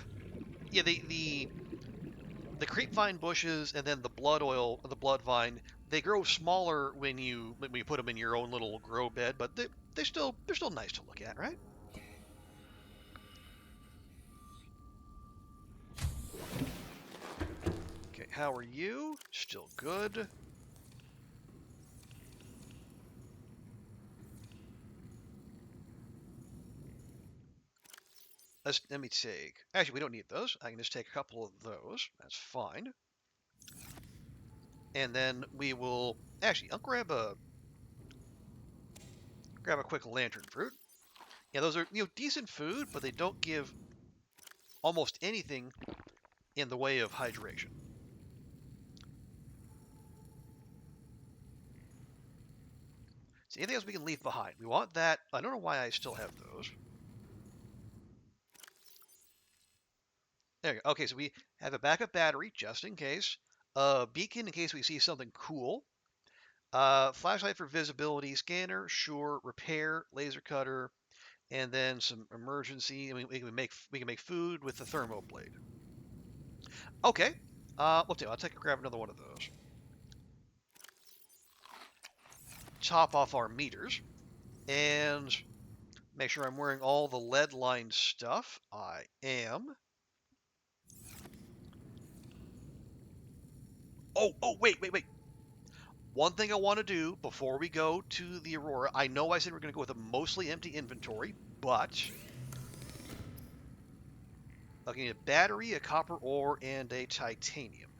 S1: creep vine bushes and then the blood vine. They grow smaller when you put them in your own little grow bed, but they're still nice to look at, right? Okay, how are you? Still good. Let me take. Actually, we don't need those. I can just take a couple of those. That's fine. And then we will. Actually, I'll grab a quick lantern fruit. Yeah, those are decent food, but they don't give almost anything in the way of hydration. So anything else we can leave behind? We want that. I don't know why I still have those. There you go. Okay, so we have a backup battery just in case. Beacon in case we see something cool. Flashlight for visibility. Scanner, sure. Repair, laser cutter, and then some emergency. I mean, we can make food with the thermo blade. Okay. Let's do. I'll grab another one of those. Top off our meters and make sure I'm wearing all the lead line stuff. I am. Oh, wait. One thing I want to do before we go to the Aurora, I know I said we're going to go with a mostly empty inventory, but I need a battery, a copper ore, and a titanium.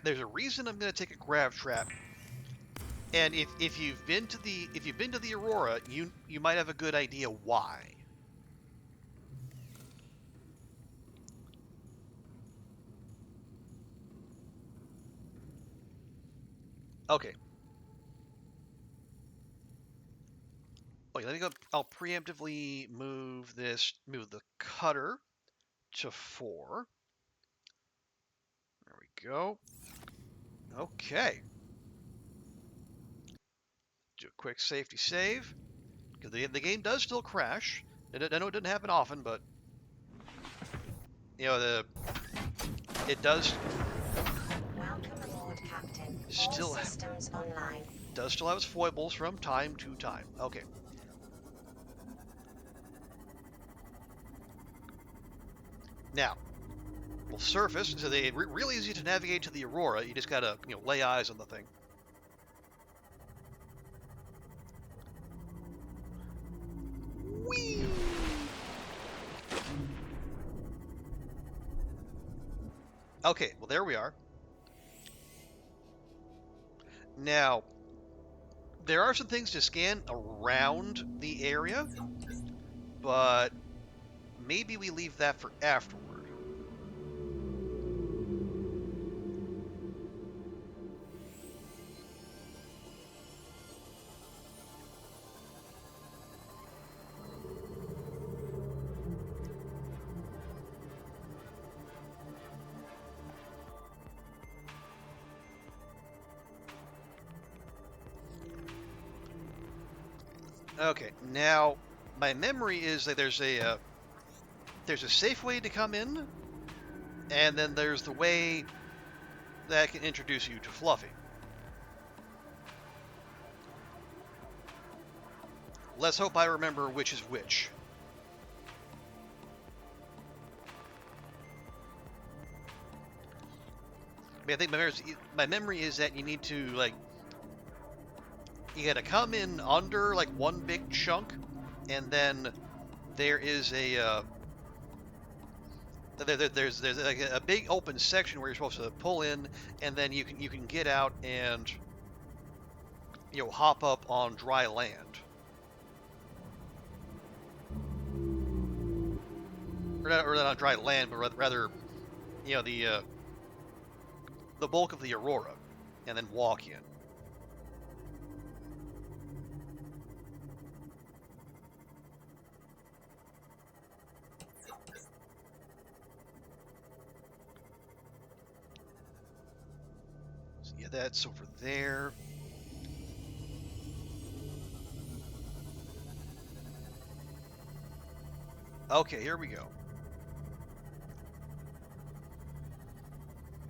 S1: There's a reason I'm going to take a grav trap. And if you've been to the Aurora, you might have a good idea why. Okay. Wait, let me go. I'll preemptively move the cutter to 4. There we go. Okay. Do a quick safety save. Because the game does still crash. I know it didn't happen often, but you know it does.
S3: Welcome aboard, Captain.
S1: Still
S3: All systems online.
S1: Does still have its foibles from time to time. Okay. Now, we'll surface. So it's really easy to navigate to the Aurora. You just gotta lay eyes on the thing. Whee! Okay, well there we are. Now, there are some things to scan around the area, but maybe we leave that for afterward. Okay, now my memory is that there's a safe way to come in, and then there's the way that can introduce you to Fluffy. Let's hope I remember which is which. I think my memory is that you need to you gotta come in under one big chunk, and then there is there's a big open section where you're supposed to pull in, and then you can get out and hop up on dry land. Or not dry land, but rather the bulk of the Aurora, and then walk in. That's over there. Okay, here we go.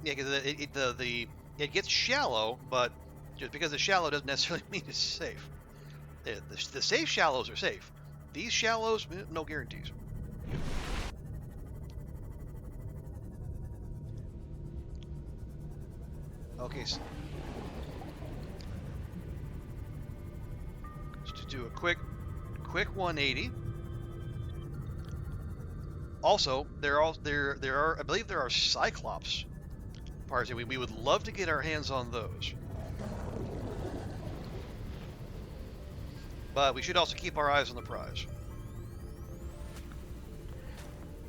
S1: Yeah, because it gets shallow, but just because it's shallow doesn't necessarily mean it's safe. The safe shallows are safe. These shallows, no guarantees. Okay, so just to do a quick 180. Also, there are I believe there are Cyclops parts. We would love to get our hands on those, but we should also keep our eyes on the prize.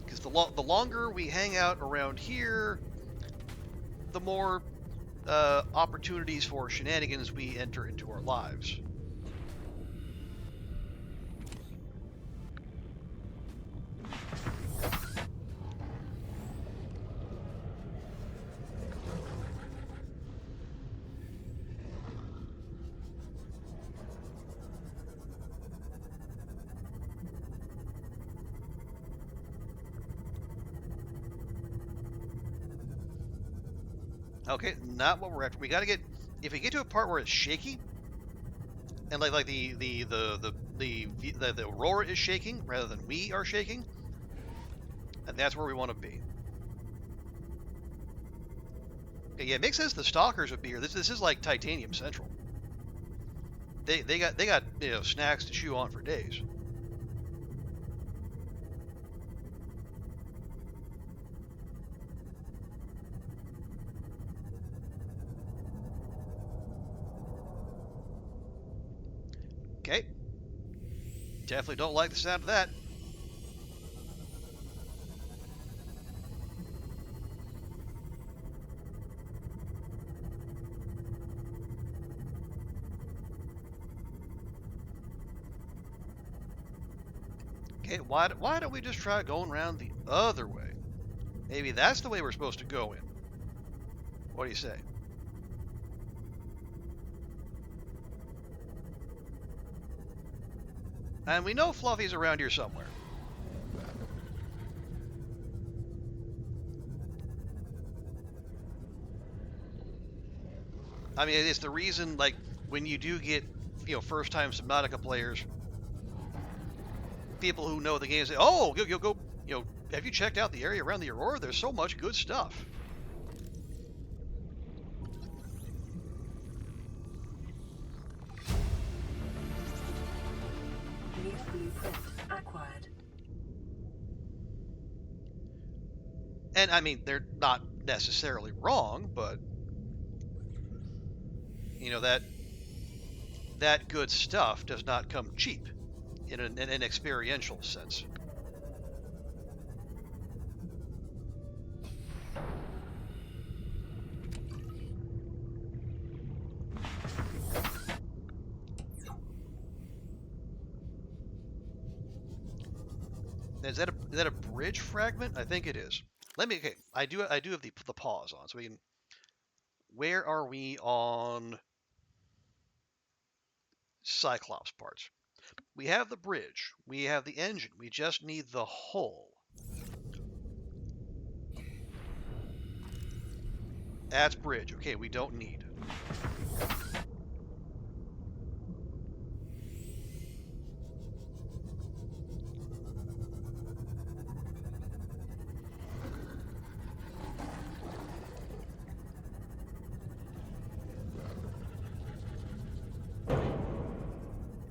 S1: Because the longer we hang out around here, the more opportunities for shenanigans we enter into our lives. Okay, not what we're after. We gotta get, if we get to a part where it's shaky, and like the Aurora is shaking rather than we are shaking, and that's where we want to be. Okay, yeah, it makes sense the Stalkers would be here. This is like Titanium Central. They got snacks to chew on for days. Okay. Definitely don't like the sound of that. Okay, why don't we just try going around the other way? Maybe that's the way we're supposed to go in. What do you say? And we know Fluffy's around here somewhere. I mean, it's the reason, like, when you do get, first-time Subnautica players, people who know the game say, "Oh, go, have you checked out the area around the Aurora? There's so much good stuff."
S2: New blueprint acquired.
S1: And, I mean, they're not necessarily wrong, but, that good stuff does not come cheap in an experiential sense. Is that a bridge fragment? I think it is. Okay, I do have the pause on, so we can. Where are we on Cyclops parts? We have the bridge. We have the engine. We just need the hull. That's bridge. Okay, we don't need.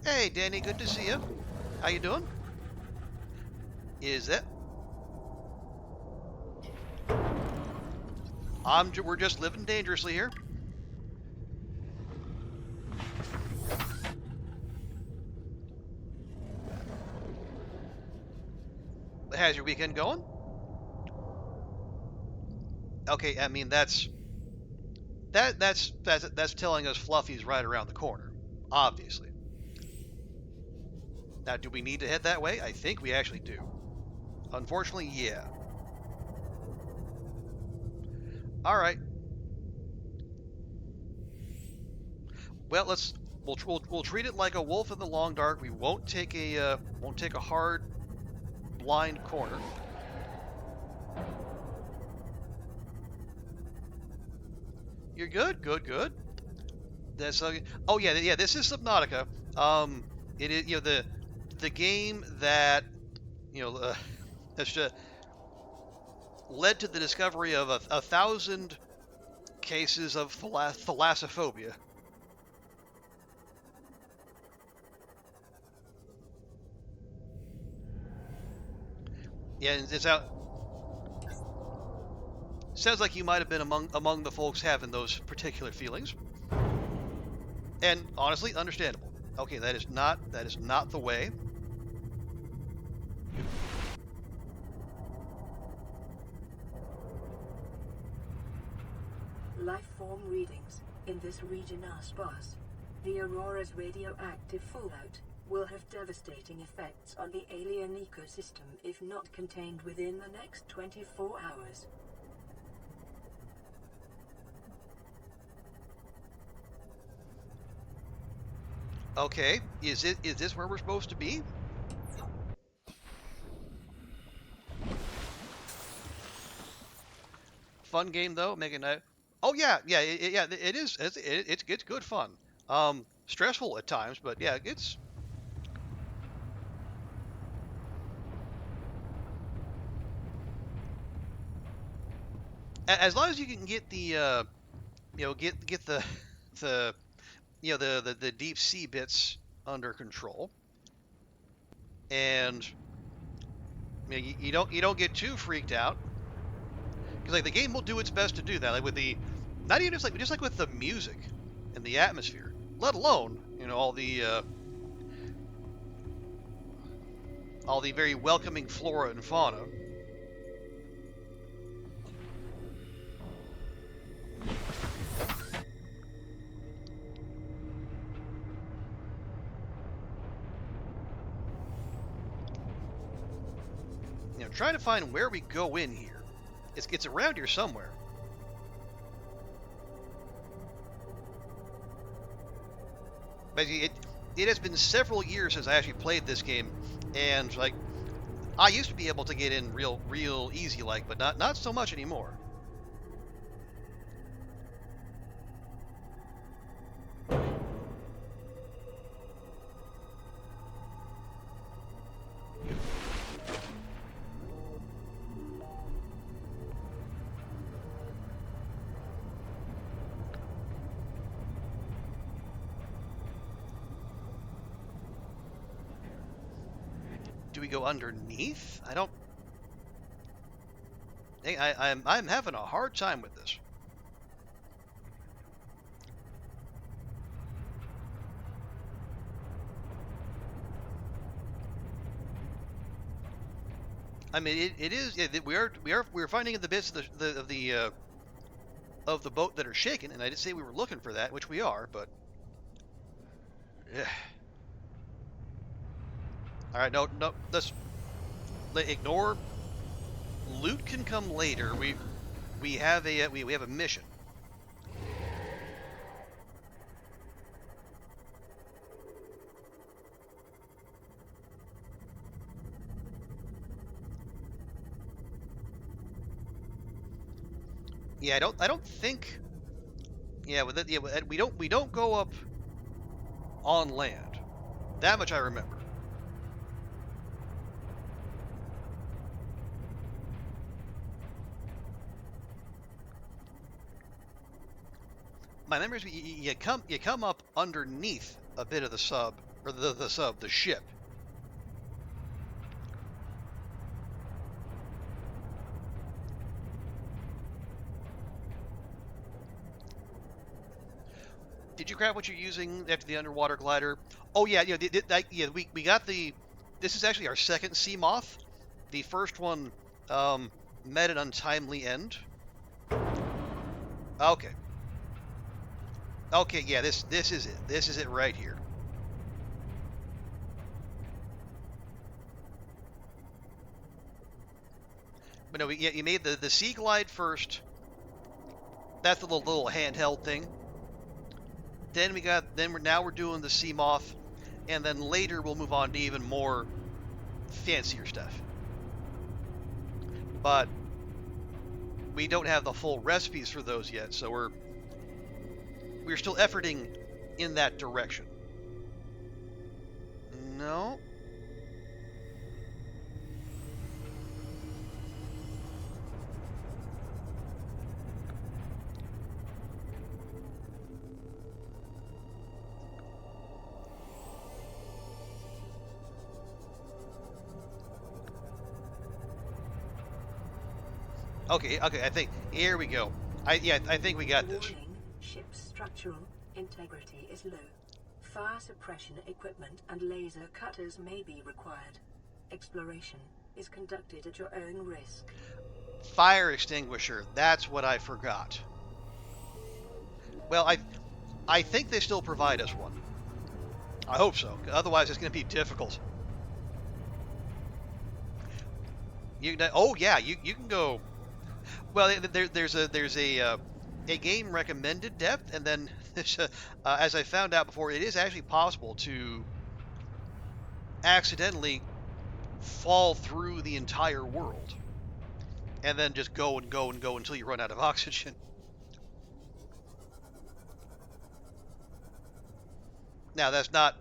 S1: Hey, Danny, good to see you. How you doing? Is it? We're just living dangerously here. How's your weekend going? Okay, I mean that's telling us Fluffy's right around the corner, obviously. Now, do we need to head that way? I think we actually do. Unfortunately, yeah. All right. Well, we'll treat it like a wolf in the long dark. We won't take a hard blind corner. You're good, good. That's oh yeah. This is Subnautica. It is the game that that's led to the discovery of 1,000 cases of thalassophobia. Yeah, it's out. Sounds like you might have been among the folks having those particular feelings, and honestly, understandable. Okay, that is not the way.
S2: Life form readings in this region are sparse. The Aurora's radioactive fallout will have devastating effects on the alien ecosystem if not contained within the next 24 hours.
S1: Okay, is this where we're supposed to be? Fun game though, making that. Oh yeah, it is. It's good fun. Stressful at times, but yeah, it's. As long as you can get the, get the deep sea bits under control, and you don't get too freaked out, because like the game will do its best to do that, like with the, not even just like with the music and the atmosphere, let alone all the very welcoming flora and fauna. I'm trying to find where we go in here. It's around here somewhere. But it has been several years since I actually played this game, and like I used to be able to get in real easy like, but not so much anymore. Do we go underneath? I don't. I'm having a hard time with this. I mean, it is. Yeah, we're finding the bits of the boat that are shaken, and I did say we were looking for that, which we are, but. Yeah. All right, no, let's ignore. Loot can come later. We have a mission. Yeah, I don't think. Yeah, we don't go up on land. That much I remember. My memory is you come up underneath a bit of the sub, or the ship. Did you grab what you're using after the underwater glider? Oh yeah, we got the. This is actually our second sea moth. The first one met an untimely end. Okay. Okay, yeah, this is it. This is it right here. But no, you made the Sea Glide first. That's the little handheld thing. Then now we're doing the Sea Moth, and then later we'll move on to even more fancier stuff. But we don't have the full recipes for those yet, so we're still efforting in that direction. No. Okay, I think here we go. I think we got this.
S2: Warning, ship's structural integrity is low. Fire suppression equipment and laser cutters may be required. Exploration is conducted at your own risk.
S1: Fire extinguisher, that's what I forgot. Well, I think they still provide us one. I hope so. Otherwise, it's going to be difficult. Oh yeah, you can go. Well, there's a game recommended depth, and then as I found out before, it is actually possible to accidentally fall through the entire world, and then just go and go and go until you run out of oxygen. Now that's not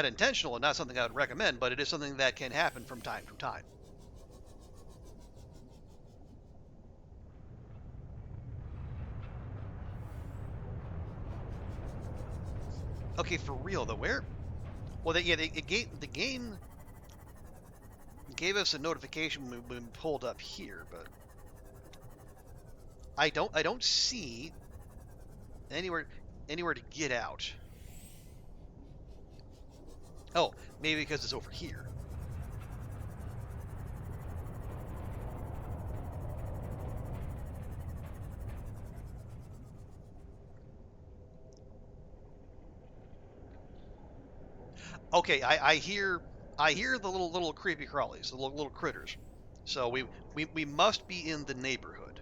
S1: intentional and not something I would recommend, but it is something that can happen from time to time. Okay, for real though, where? Well, the game gave us a notification when we pulled up here, but I don't see anywhere to get out. Oh, maybe because it's over here. Okay, I hear the little creepy crawlies, the little critters. So we must be in the neighborhood.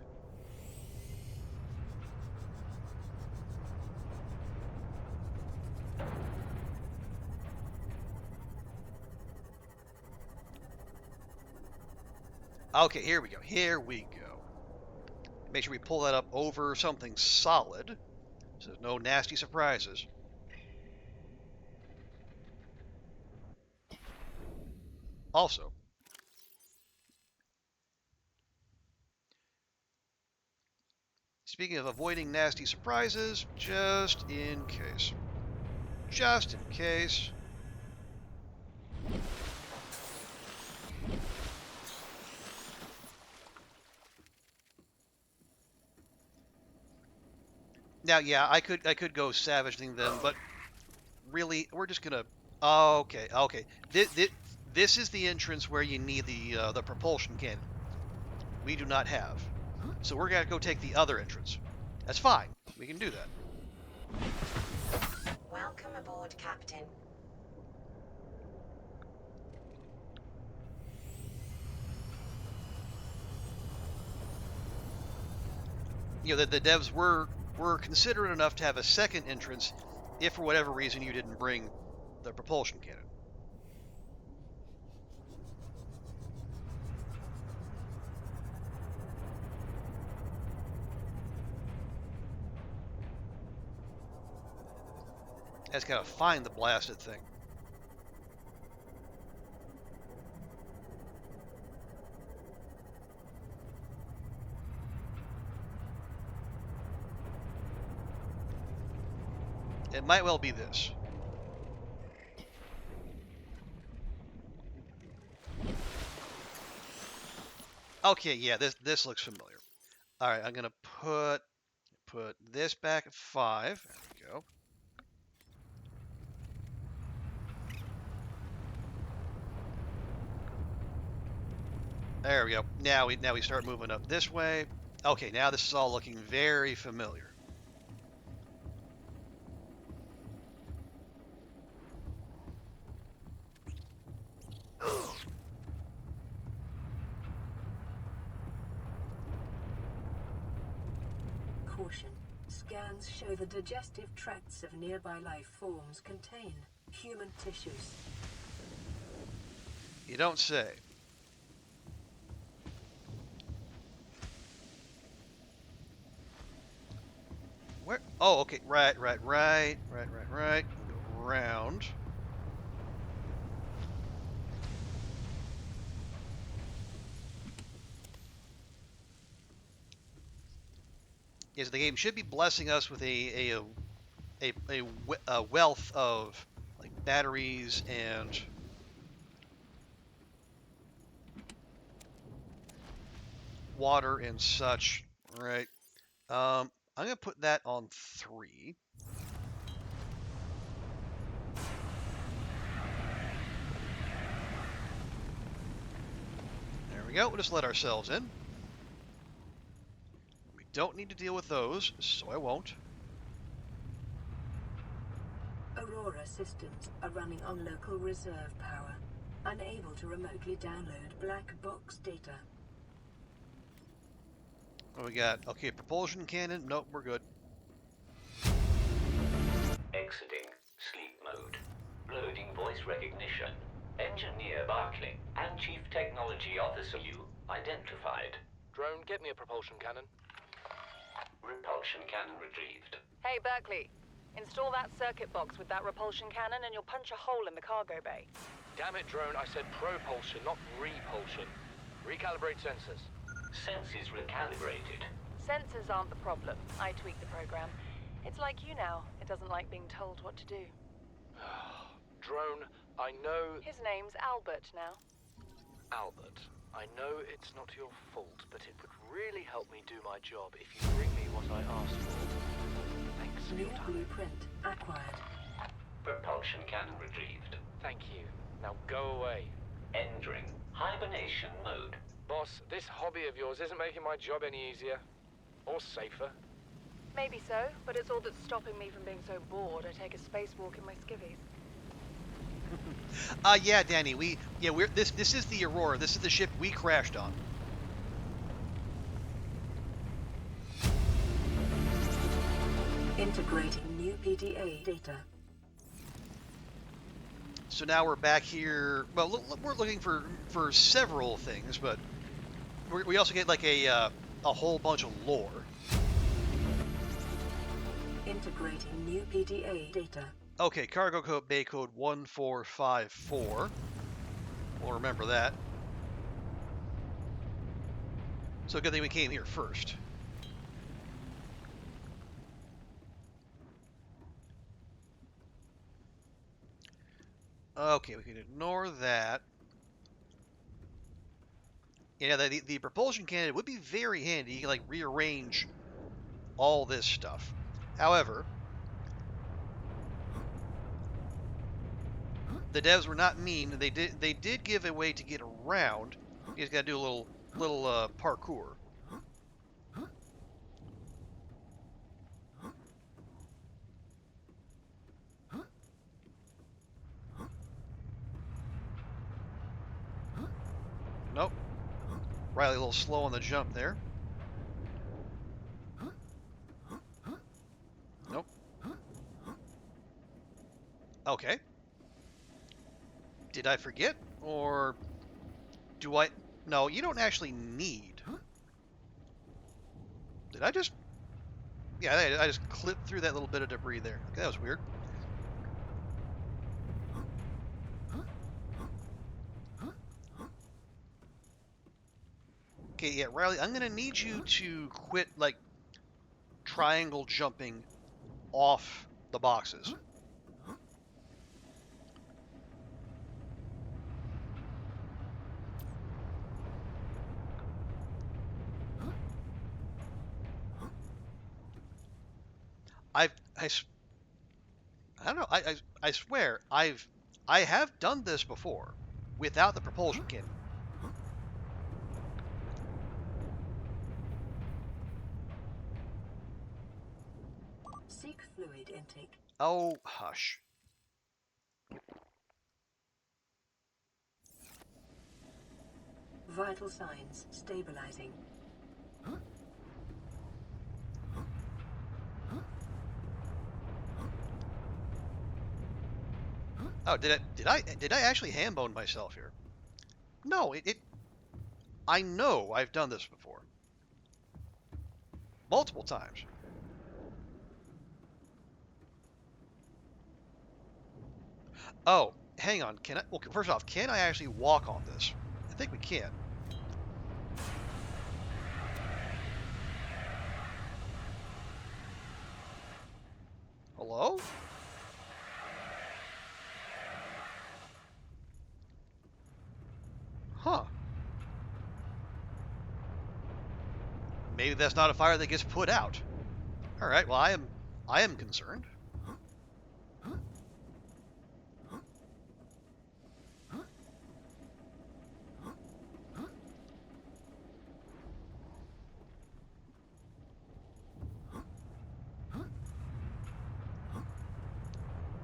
S1: Okay, here we go. Here we go. Make sure we pull that up over something solid, so there's no nasty surprises. Also, speaking of avoiding nasty surprises, just in case. Just in case. Now, yeah, I could go savage thing then, but really, we're just gonna. Okay, okay. This is the entrance where you need the propulsion cannon. We do not have, so we're gonna go take the other entrance. That's fine. We can do that.
S3: Welcome aboard, Captain.
S1: You know, the devs were considerate enough to have a second entrance if for whatever reason you didn't bring the propulsion cannon. I just gotta find the blasted thing. It might well be this. Okay, yeah, this looks familiar. All right, I'm gonna put this back at 5. There we go. There we go. Now we start moving up this way. Okay, now this is all looking very familiar.
S2: Caution. Scans show the digestive tracts of nearby life forms contain human tissues.
S1: You don't say. Where? Oh, okay. Right. Go around. Yes, the game should be blessing us with a wealth of like batteries and water and such. Right. I'm gonna put that on 3. There we go. We'll just let ourselves in. We don't need to deal with those, so I won't.
S2: Aurora systems are running on local reserve power, unable to remotely download black box data.
S1: What we got? Okay, propulsion cannon. Nope, we're good.
S7: Exiting sleep mode. Loading voice recognition. Engineer Barclay and Chief Technology Officer you identified.
S5: Drone, get me a propulsion cannon.
S7: Repulsion cannon retrieved.
S8: Hey, Berkeley. Install that circuit box with that repulsion cannon and you'll punch a hole in the cargo bay.
S5: Damn it, Drone, I said propulsion, not repulsion. Recalibrate sensors.
S7: Senses recalibrated.
S8: Sensors aren't the problem. I tweaked the program. It's like you now. It doesn't like being told what to do.
S5: Drone, I know...
S8: His name's Albert now.
S5: Albert, I know it's not your fault, but it would really help me do my job if you bring me what I asked for. Thanks for
S2: New
S5: your time.
S2: blueprint acquired.
S7: Propulsion cannon retrieved.
S5: Thank you. Now go away.
S7: Entering hibernation mode.
S5: Boss, this hobby of yours isn't making my job any easier. Or safer.
S8: Maybe so, but it's all that's stopping me from being so bored I take a spacewalk in my skivvies.
S1: Yeah, Danny, we Yeah, this is the Aurora. This is the ship we crashed on.
S2: Integrating new PDA data.
S1: So now we're back here. Well, we're looking for several things, but we also get like a whole bunch of lore.
S2: Integrating new PDA data.
S1: Okay, cargo code bay code 1454. We'll remember that. So good thing we came here first. Okay, we can ignore that. Yeah, the propulsion cannon would be very handy. You can like rearrange all this stuff. However, the devs were not mean. They did give a way to get around. You just got to do a little parkour. Nope. Riley a little slow on the jump there. Nope. Okay. Did I forget? Or do I? No, you don't actually need. Did I just? Yeah, I just clipped through that little bit of debris there. Okay, that was weird. Okay, yeah, Riley, I'm gonna need you to quit, like, triangle jumping off the boxes. I don't know. I swear I have done this before without the propulsion cannon.
S2: Seek fluid intake.
S1: Oh, hush.
S2: Vital signs stabilizing.
S1: Oh, did I actually ham bone myself here? No, I know I've done this before. Multiple times. Oh, hang on. Can I? Well, first off, can I actually walk on this? I think we can. Hello? Huh. Maybe that's not a fire that gets put out. All right. Well, I am concerned.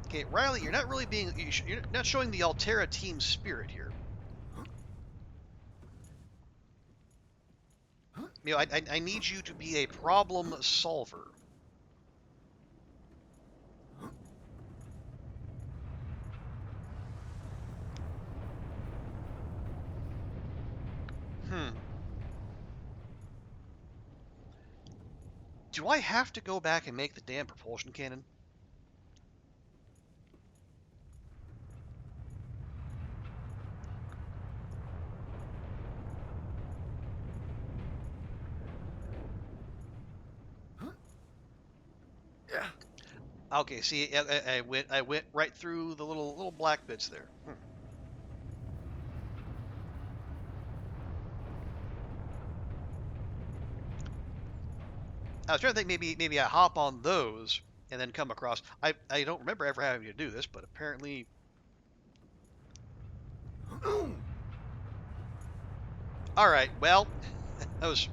S1: Okay, Riley, you're not really you're not showing the Altera team spirit here. You know, I need you to be a problem solver. Do I have to go back and make the damn propulsion cannon? Yeah. Okay, see, I went right through the little black bits there. I was trying to think maybe I hop on those and then come across. I don't remember ever having to do this, but apparently. All right, well, that was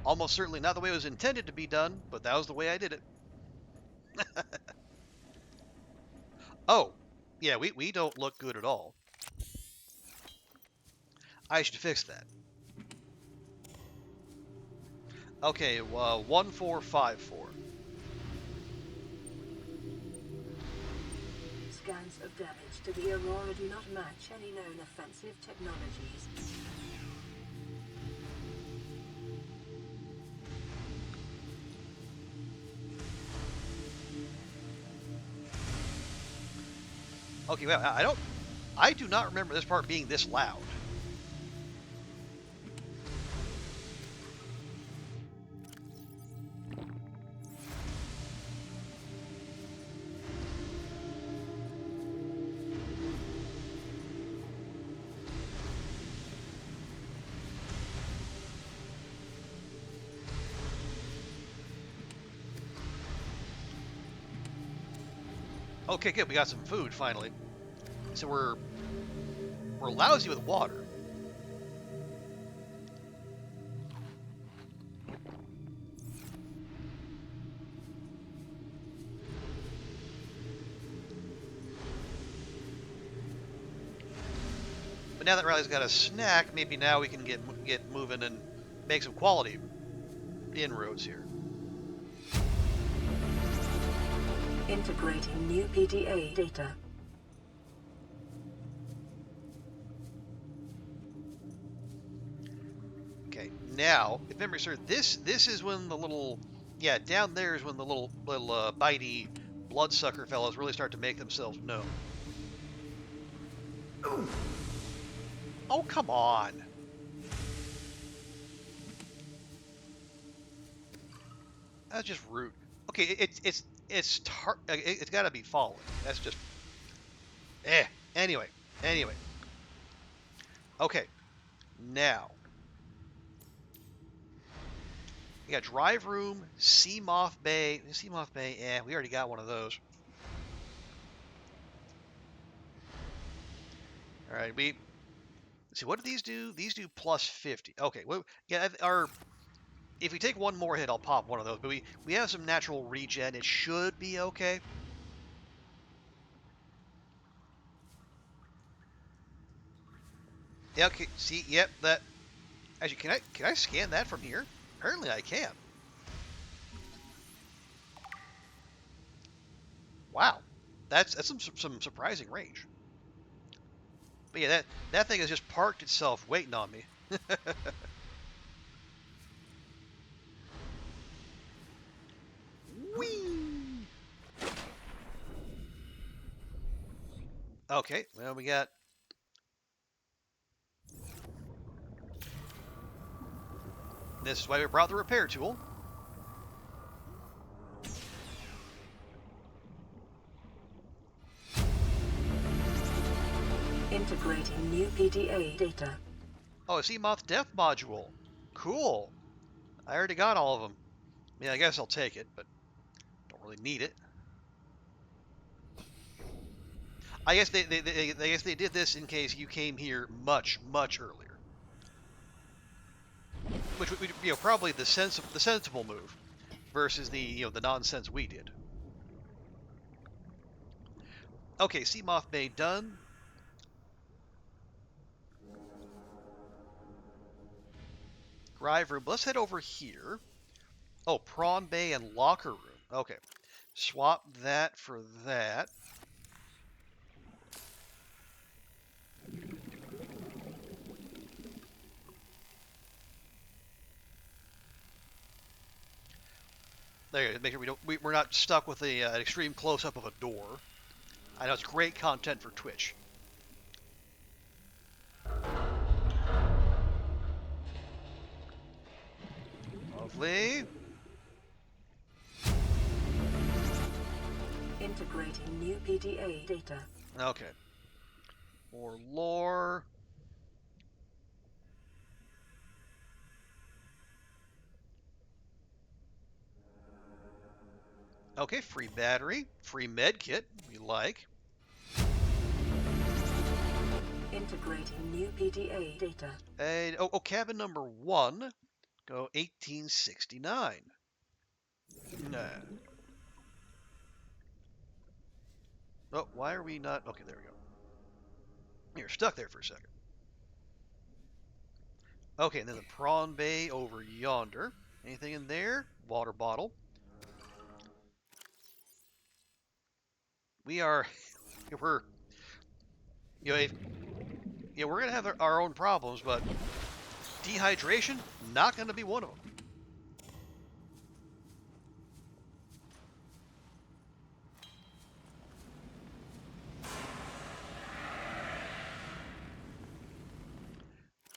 S1: almost certainly not the way it was intended to be done, but that was the way I did it. Oh, Yeah, we don't look good at all. I should fix that. Okay, 1454.
S2: Scans of damage to the Aurora do not match any known offensive technologies.
S1: Okay, well, I do not remember this part being this loud. Okay, good. We got some food finally. So we're lousy with water. But now that Riley's got a snack, maybe now we can get moving and make some quality inroads here.
S2: Integrating new PDA data.
S1: Okay, now, if memory serves, this is when the little, yeah, down there is when the little bitey bloodsucker fellows really start to make themselves known. Ooh. Oh, come on. That's just rude. Okay, it's got to be falling. That's just Anyway. Okay. Now. We got drive room, Seamoth Bay. Seamoth Bay, we already got one of those. All right, let's see, what do these do? These do plus 50. Okay, well, yeah, if we take one more hit, I'll pop one of those. But we have some natural regen. It should be okay. Yeah, okay, see, yep, that... Actually, can I scan that from here? Apparently I can. Wow, that's some surprising range. But yeah, that thing has just parked itself waiting on me. Whee! Okay, well, we got... This is why we brought the repair tool.
S2: Integrating new PDA data.
S1: Oh, a Seamoth Death Module. Cool. I already got all of them. Yeah, I guess I'll take it, but don't really need it. I guess they did this in case you came here much earlier, which would be probably the sensible move versus the the nonsense we did. Okay, Seamoth Bay done. Drive room. Let's head over here. Oh, Prawn Bay and Locker Room. Okay, swap that for that. There, make sure we're not stuck with an extreme close-up of a door. I know it's great content for Twitch. Lovely.
S2: Integrating new PDA data.
S1: Okay. More lore. Okay, free battery, free med kit, we like.
S2: Integrating new PDA data.
S1: And, cabin number 1, go 1869. Nah. Oh, why are we not? Okay, there we go. You're stuck there for a second. Okay, and then the prawn bay over yonder. Anything in there? Water bottle. We're, if, we're gonna have our own problems, but dehydration not gonna be one of them.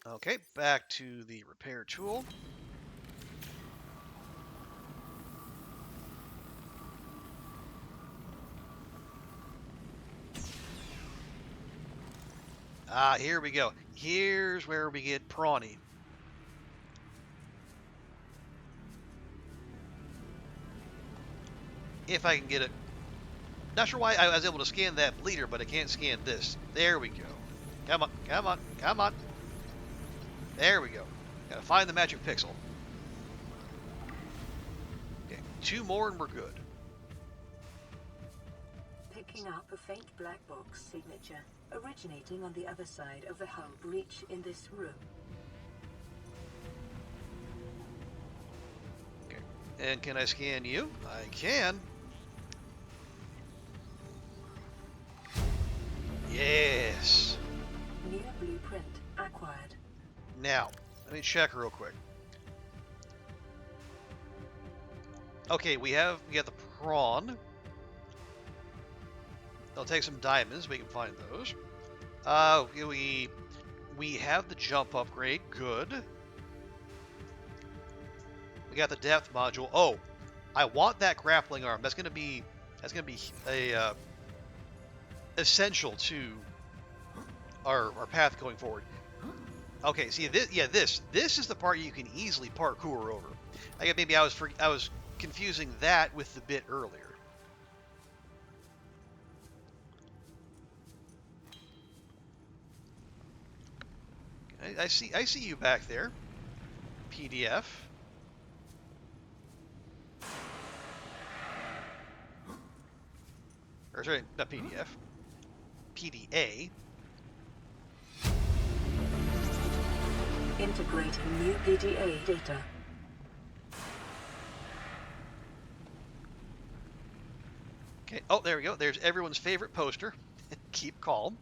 S1: Okay, back to the repair tool. Ah, here we go. Here's where we get prawny. If I can get it. Not sure why I was able to scan that bleeder, but I can't scan this. There we go. Come on, come on, come on. There we go. Gotta find the magic pixel. Okay, 2 more and we're good.
S2: Picking up a faint black box signature originating on the other side of the hull breach in this room.
S1: Okay, and can I scan you? I can. Yes.
S2: New blueprint acquired.
S1: Now, let me check real quick. Okay, we got the prawn. I'll take some diamonds. We can find those. We have the jump upgrade. Good. We got the depth module. Oh, I want that grappling arm. That's gonna be a essential to our path going forward. Okay, see this. Yeah, this is the part you can easily parkour over. I guess maybe I was confusing that with the bit earlier. I see you back there. PDF. Or sorry, not PDF. PDA.
S2: Integrating new PDA data.
S1: Okay. Oh, there we go. There's everyone's favorite poster. Keep calm.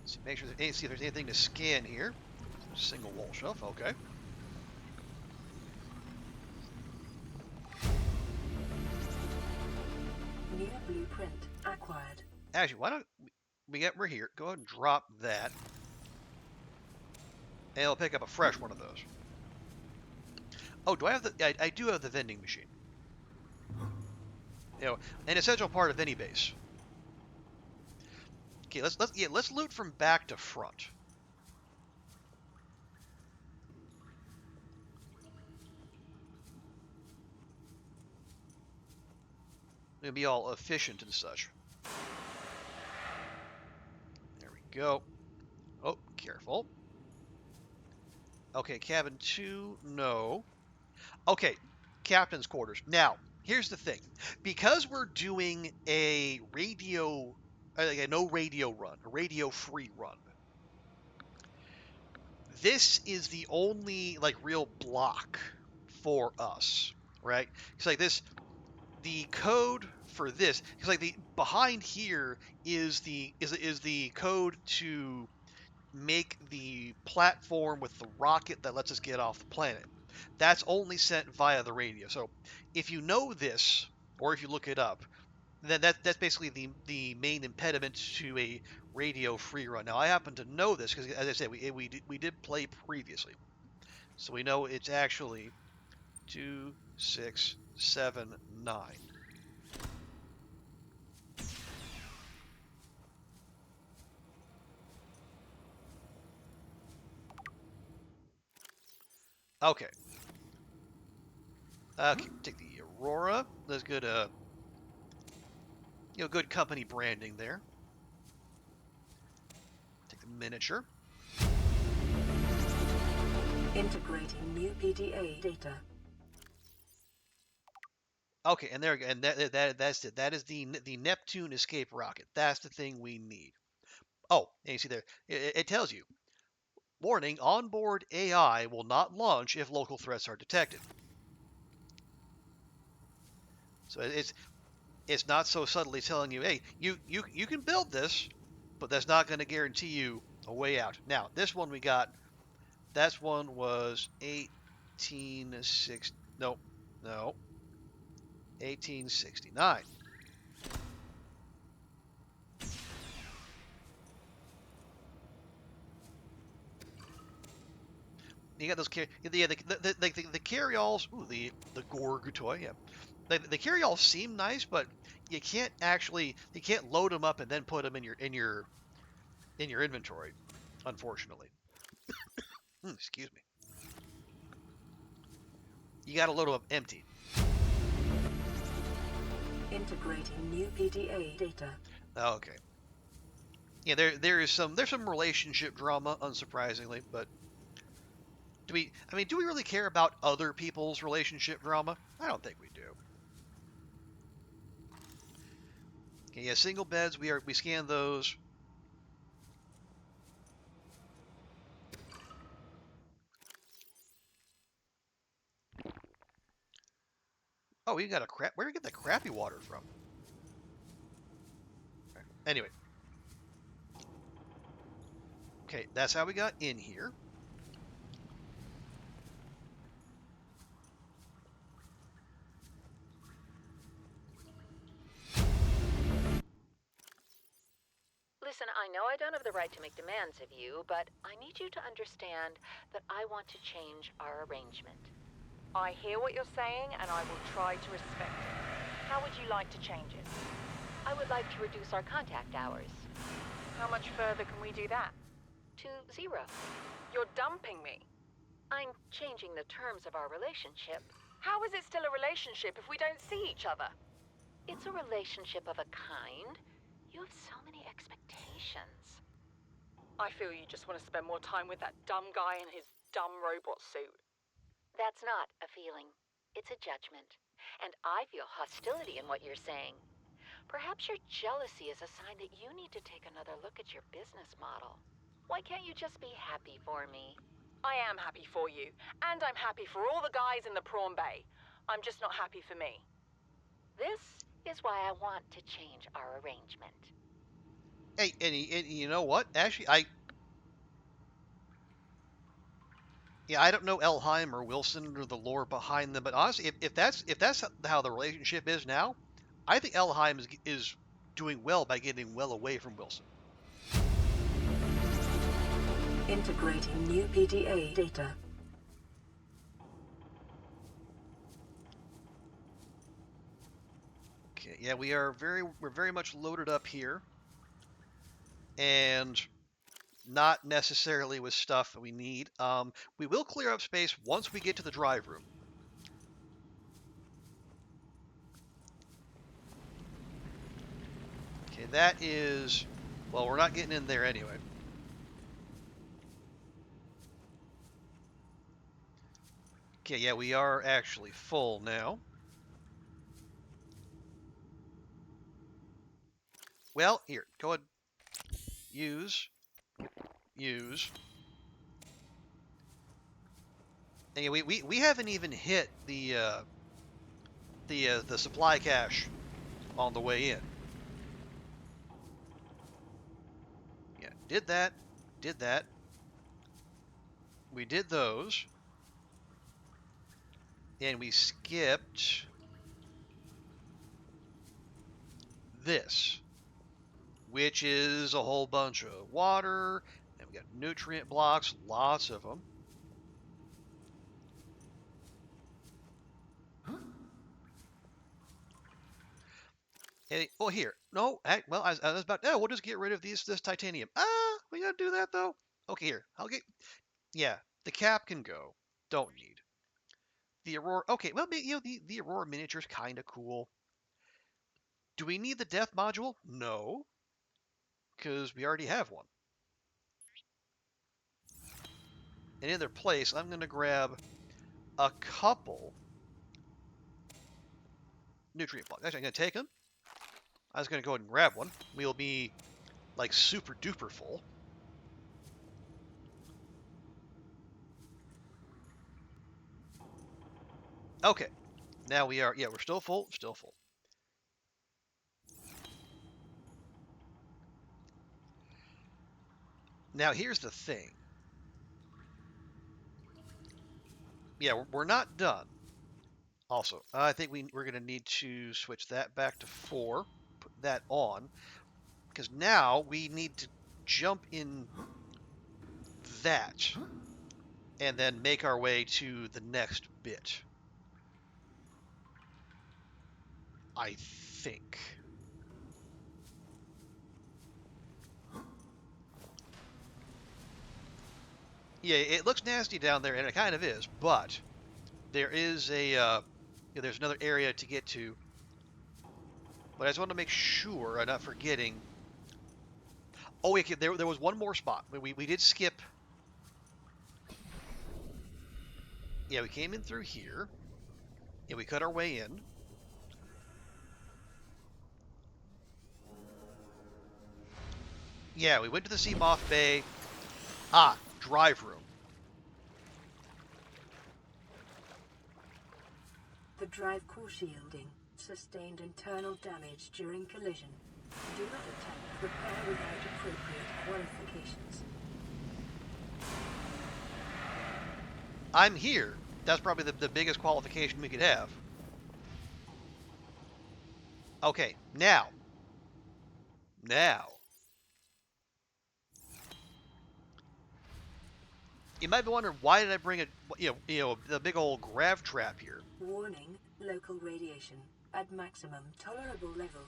S1: So make sure see if there's anything to scan here. Single wall shelf. Okay.
S2: New blueprint acquired.
S1: Actually, why don't we're here. Go ahead and drop that. And I'll pick up a fresh one of those. Oh, do I have the... I do have the vending machine. You know, an essential part of any base. Okay, let's loot from back to front. It'll be all efficient and such. There we go. Oh, careful. Okay, cabin 2, no. Okay, captain's quarters. Now, here's the thing. Because we're doing a radio, like a no radio run, a radio-free run, this is the only, like, real block for us, right? It's like this, the code for this, because like the behind here is the code to make the platform with the rocket that lets us get off the planet. That's only sent via the radio. So if you know this, or if you look it up, then that's basically the main impediment to a radio free run. Now I happen to know this because, as I said, we did play previously, so we know it's actually 2, 6, 7, 9. Okay. Okay, take the Aurora. That's good. Good company branding there. Take the miniature.
S2: Integrating new PDA data.
S1: Okay, and there, and that's it. That is the Neptune escape rocket. That's the thing we need. Oh, and you see there, it tells you, warning: onboard AI will not launch if local threats are detected. So it's not so subtly telling you, hey, you can build this, but that's not going to guarantee you a way out. Now, this one we got, that one was 1860. No, 1869. You got those the carryalls. Ooh, the Gorg toy. Yeah, the carryalls seem nice, but you can't load them up and then put them in your inventory, unfortunately. Excuse me. You got to load them up empty.
S2: Integrating new PDA data.
S1: Okay. Yeah, there's some relationship drama, unsurprisingly, but do we really care about other people's relationship drama? I don't think we do. Okay, yeah, single beds, we scan those. Oh, we got where do we get the crappy water from? Anyway. Okay, that's how we got in here.
S6: Listen, I know I don't have the right to make demands of you, but I need you to understand that I want to change our arrangement.
S8: I hear what you're saying, and I will try to respect it. How would you like to change it?
S6: I would like to reduce our contact hours.
S8: How much further can we do that?
S6: To 0.
S8: You're dumping me.
S6: I'm changing the terms of our relationship.
S8: How is it still a relationship if we don't see each other?
S6: It's a relationship of a kind. You have so many expectations.
S8: I feel you just want to spend more time with that dumb guy in his dumb robot suit.
S6: That's not a feeling. It's a judgment. And I feel hostility in what you're saying. Perhaps your jealousy is a sign that you need to take another look at your business model. Why can't you just be happy for me?
S8: I am happy for you, and I'm happy for all the guys in the prawn bay. I'm just not happy for me.
S6: This is why I want to change our arrangement.
S1: Hey, and you know what? Actually, I don't know Elheim or Wilson or the lore behind them, but honestly, if that's how the relationship is now, I think Elheim is doing well by getting well away from Wilson.
S2: Integrating new PDA data.
S1: Okay, yeah, we're very much loaded up here, and not necessarily with stuff that we need. We will clear up space once we get to the drive room. Okay, that is, well, we're not getting in there anyway. Okay, yeah, we are actually full now. Well, here, go ahead. Use. And we haven't even hit the supply cache on the way in. Yeah, did that. We did those. And we skipped this, which is a whole bunch of water, and we got nutrient blocks, lots of them. And, oh, here, no, well, I was about, no, we'll just get rid of this titanium. We gotta do that though. Okay, here, yeah, the cap can go. Don't need. The Aurora, okay, well, the Aurora miniature's kind of cool. Do we need the death module? No, because we already have one. And in their place, I'm going to grab a couple nutrient plugs. Actually, I'm going to take them. I was going to go ahead and grab one. We'll be, like, super duper full. Okay. Now we are, yeah, we're still full, still full. Now, here's the thing. Yeah, we're not done. Also, I think we're going to need to switch that back to 4. Put that on. Because now we need to jump in that. And then make our way to the next bit. I think. Yeah, it looks nasty down there, and it kind of is, but there is a, there's another area to get to. But I just want to make sure I'm not forgetting. Oh, wait, there was one more spot. We did skip. Yeah, we came in through here. Yeah, we cut our way in. Yeah, we went to the Seamoth Bay. Ah, drive room.
S2: The drive core shielding sustained internal damage during collision. Do not attempt repair without appropriate qualifications.
S1: I'm here. That's probably the biggest qualification we could have. Okay, now. You might be wondering, why did I bring a, the big old grav trap here?
S2: Warning, local radiation at maximum tolerable level.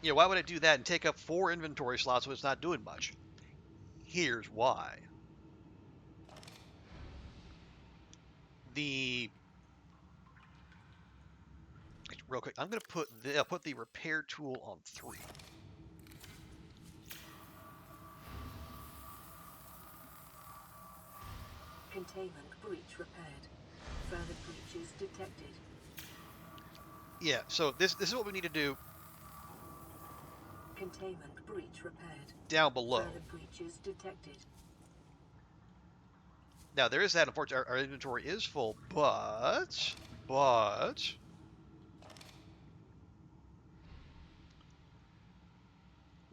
S1: Yeah, why would I do that and take up 4 inventory slots when it's not doing much? Here's why. Real quick, I'm going to put the repair tool on 3.
S2: Containment breach repaired. Further breaches detected.
S1: Yeah, so this is what we need to do.
S2: Containment breach repaired.
S1: Down below.
S2: Further breaches detected.
S1: Now there is that. Unfortunately, our inventory is full, but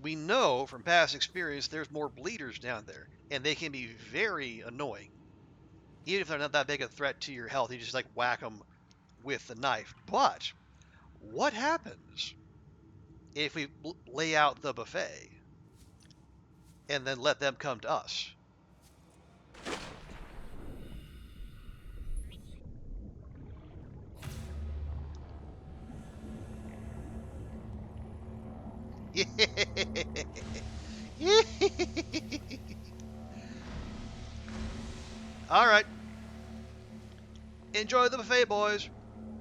S1: we know from past experience there's more bleeders down there, and they can be very annoying. Even if they're not that big a threat to your health, you just like whack them with the knife. But what happens if we lay out the buffet and then let them come to us? All right. Enjoy the buffet, boys.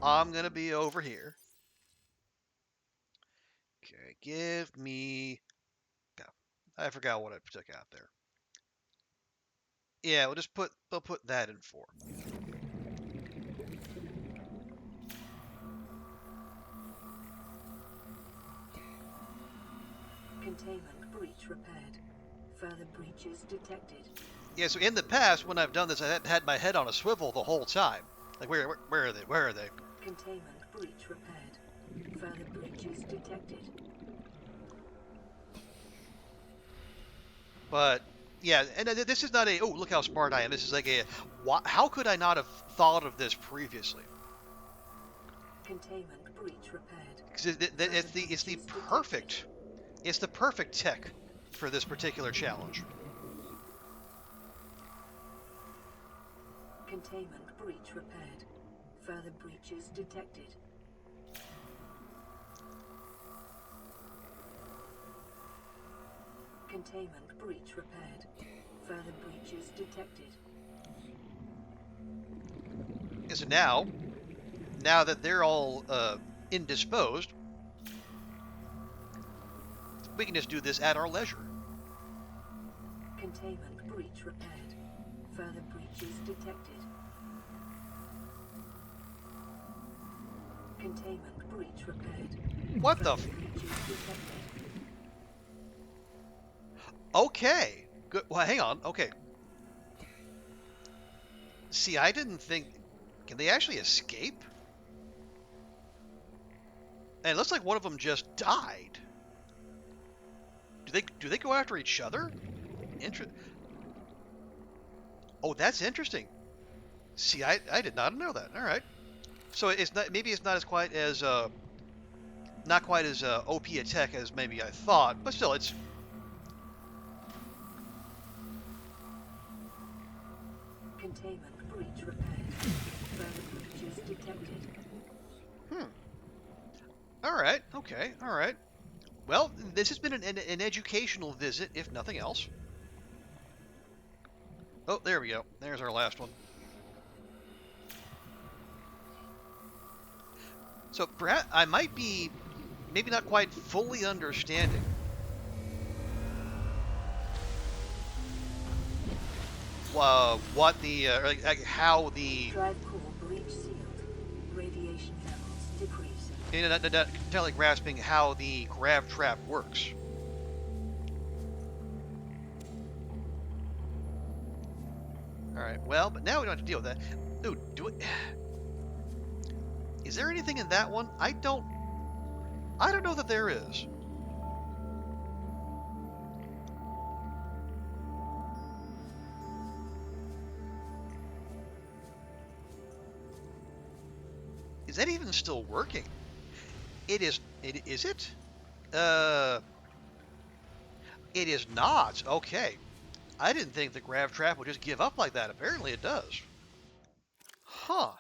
S1: I'm going to be over here. Okay, give me... I forgot what I took out there. Yeah, we'll put that in 4.
S2: Containment breach repaired. Further breaches detected.
S1: Yeah, so in the past, when I've done this, I had my head on a swivel the whole time. Like, where are they? Where are they?
S2: Containment breach repaired. Further breaches detected.
S1: But, yeah, and this is not a, oh, look how smart I am. This is like a, how could I not have thought of this previously?
S2: Containment breach repaired.
S1: Because it's the perfect tech for this particular challenge.
S2: Containment breach repaired. Further breaches detected. Containment breach repaired. Further breaches detected.
S1: And so now that they're all indisposed, we can just do this at our leisure.
S2: Containment breach repaired. Further breaches detected. Containment breach repaired.
S1: What the?
S2: Further breaches detected.
S1: Okay. Good. Well, hang on. Okay. See, I didn't think. Can they actually escape? And it looks like one of them just died. Do they go after each other? Oh, that's interesting. See, I did not know that. All right. So it's not, maybe it's not as quite as not quite as OP a tech as maybe I thought, but still it's.
S2: Containment breach repaired. Further breaches detected.
S1: All right. Okay. All right. Well, this has been an educational visit, if nothing else. Oh, there we go. There's our last one. So perhaps I might be maybe not quite fully understanding what the like how the
S2: Drive core breach sealed. Radiation levels decreasing.
S1: not entirely grasping how the grav trap works. All right. Well, but now we don't have to deal with that. Ooh, is there anything in that one? I don't know that there is. Is that even still working? It is. Is it? It is not. Okay. I didn't think the grav trap would just give up like that. Apparently it does. Huh.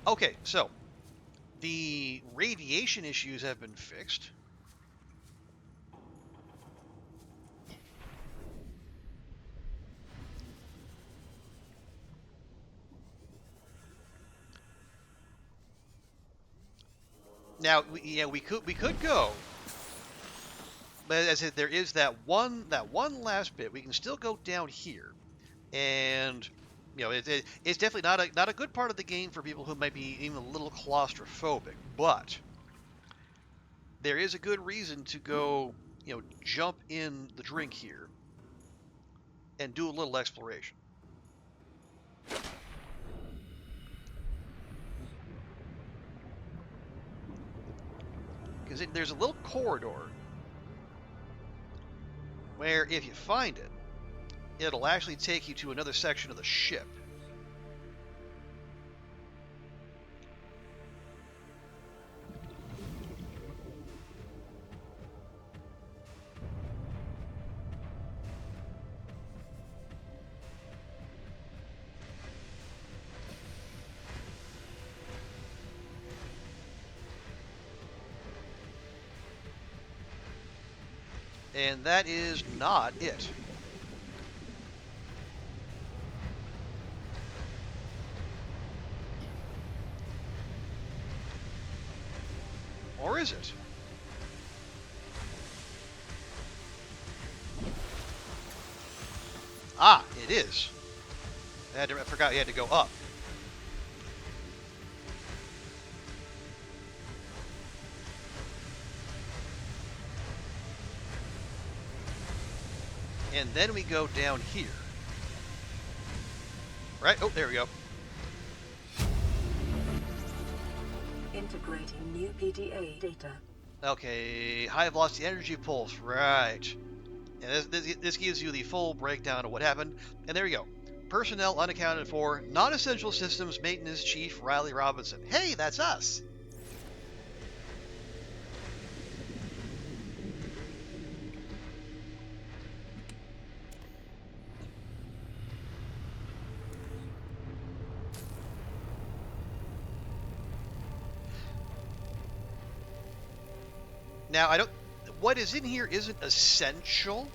S1: Okay, so the radiation issues have been fixed. Now, we could go, but as I said, there is that one last bit. We can still go down here, and it's definitely not a good part of the game for people who might be even a little claustrophobic. But there is a good reason to go, jump in the drink here and do a little exploration. Because there's a little corridor where if you find it, it'll actually take you to another section of the ship. And that is not it. Or is it? Ah, it is. I forgot you had to go up. And then we go down here. Right? Oh, there we go.
S2: Integrating new PDA data.
S1: Okay, high velocity energy pulse, right. And this gives you the full breakdown of what happened. And there you go. Personnel unaccounted for, non-essential systems maintenance chief Riley Robinson. Hey, that's us. Now, what is in here isn't essential,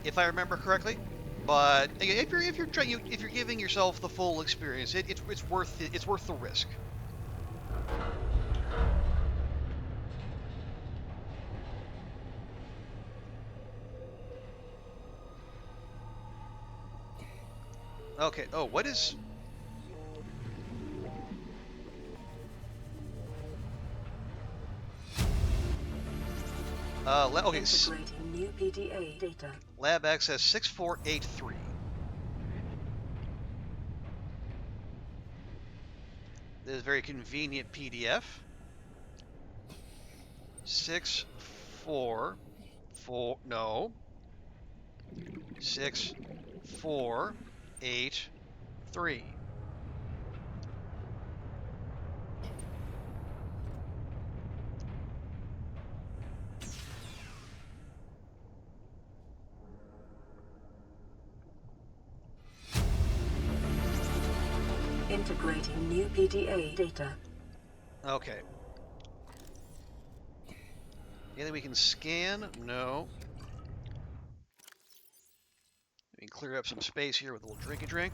S1: if I remember correctly. But if you're giving yourself the full experience, it's worth the risk. Okay. Oh, what is? Okay.
S2: Integrating new PDA data.
S1: Lab access 6483. This is a very convenient PDF. 6483.
S2: Integrating new PDA data.
S1: Okay. Anything we can scan? No. We can clear up some space here with a little drinky drink.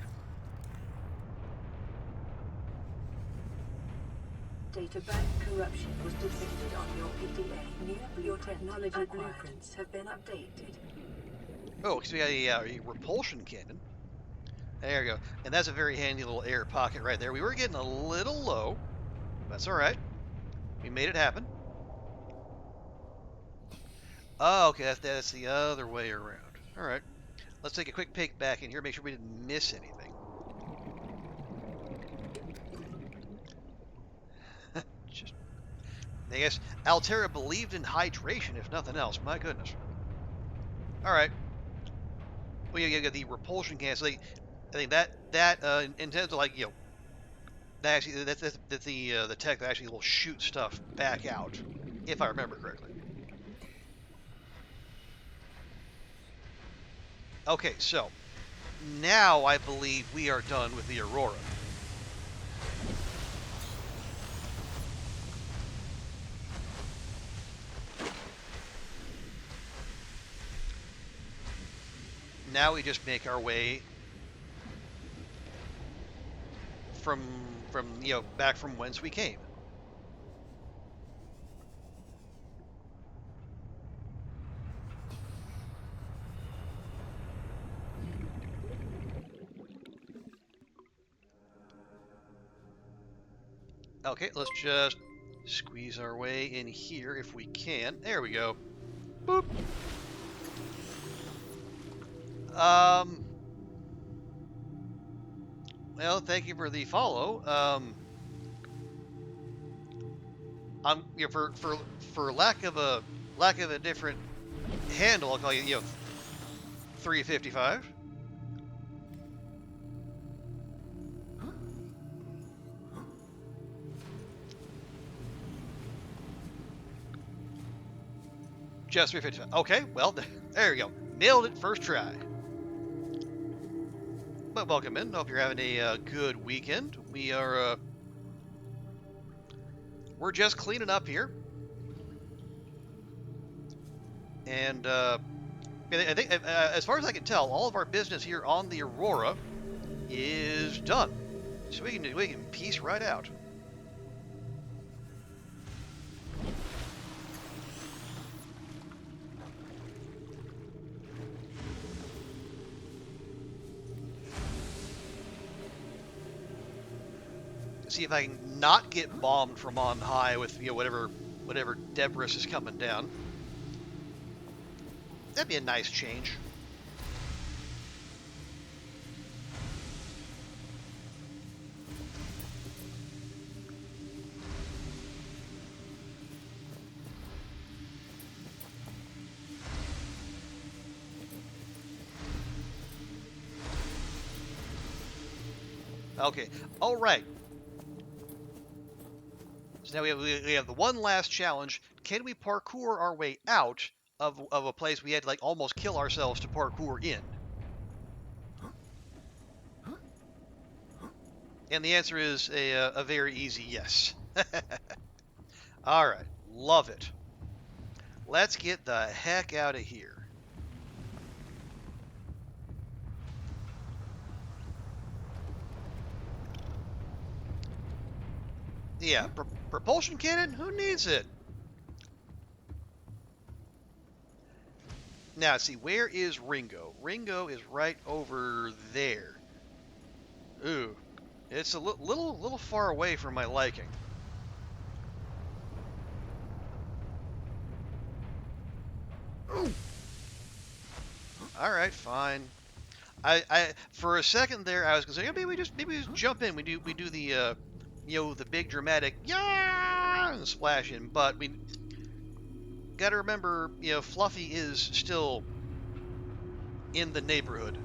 S2: Data bank corruption was detected on your PDA. Your technology blueprints have been updated.
S1: Oh, because we got a repulsion cannon. There we go. And that's a very handy little air pocket right there. We were getting a little low. That's all right. We made it happen. Oh, okay. That's the other way around. All right. Let's take a quick peek back in here, make sure we didn't miss anything. Just, I guess Altera believed in hydration, if nothing else. My goodness. All right. Well, you got the repulsion cannon. So I think that in terms of like that actually that's the tech that actually will shoot stuff back out, if I remember correctly. Okay, so now I believe we are done with the Aurora. Now we just make our way from back from whence we came. Okay, let's just squeeze our way in here if we can. There we go. Boop. Well, thank you for the follow. For lack of a different handle, I'll call you 355. Just 355. Okay, well, there we go. Nailed it first try. But welcome in. Hope you're having a good weekend. We're just cleaning up here, and I think as far as I can tell, all of our business here on the Aurora is done, so we can peace right out. See if I can not get bombed from on high with whatever debris is coming down. That'd be a nice change. Okay. All right. So now we have the one last challenge. Can we parkour our way out of a place we had to almost kill ourselves to parkour in? And the answer is a very easy yes. All right, love it. Let's get the heck out of here. Yeah, propulsion cannon? Who needs it? Now, see, where is Ringo? Ringo is right over there. Ooh, it's a little far away from my liking. All right, fine. I for a second there, I was gonna say, maybe we just jump in. We do the the big dramatic yeah and splash in. But we got to remember, Fluffy is still in the neighborhood.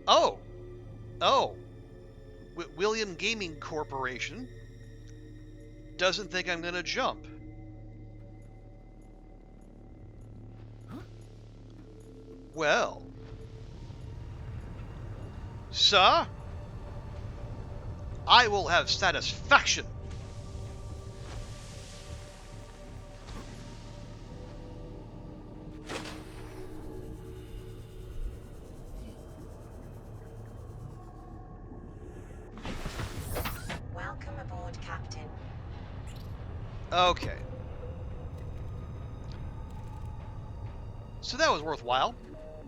S1: Oh, William Gaming Corporation doesn't think I'm gonna jump. Well, sir, I will have satisfaction.
S3: Welcome aboard, Captain.
S1: Okay. So that was worthwhile.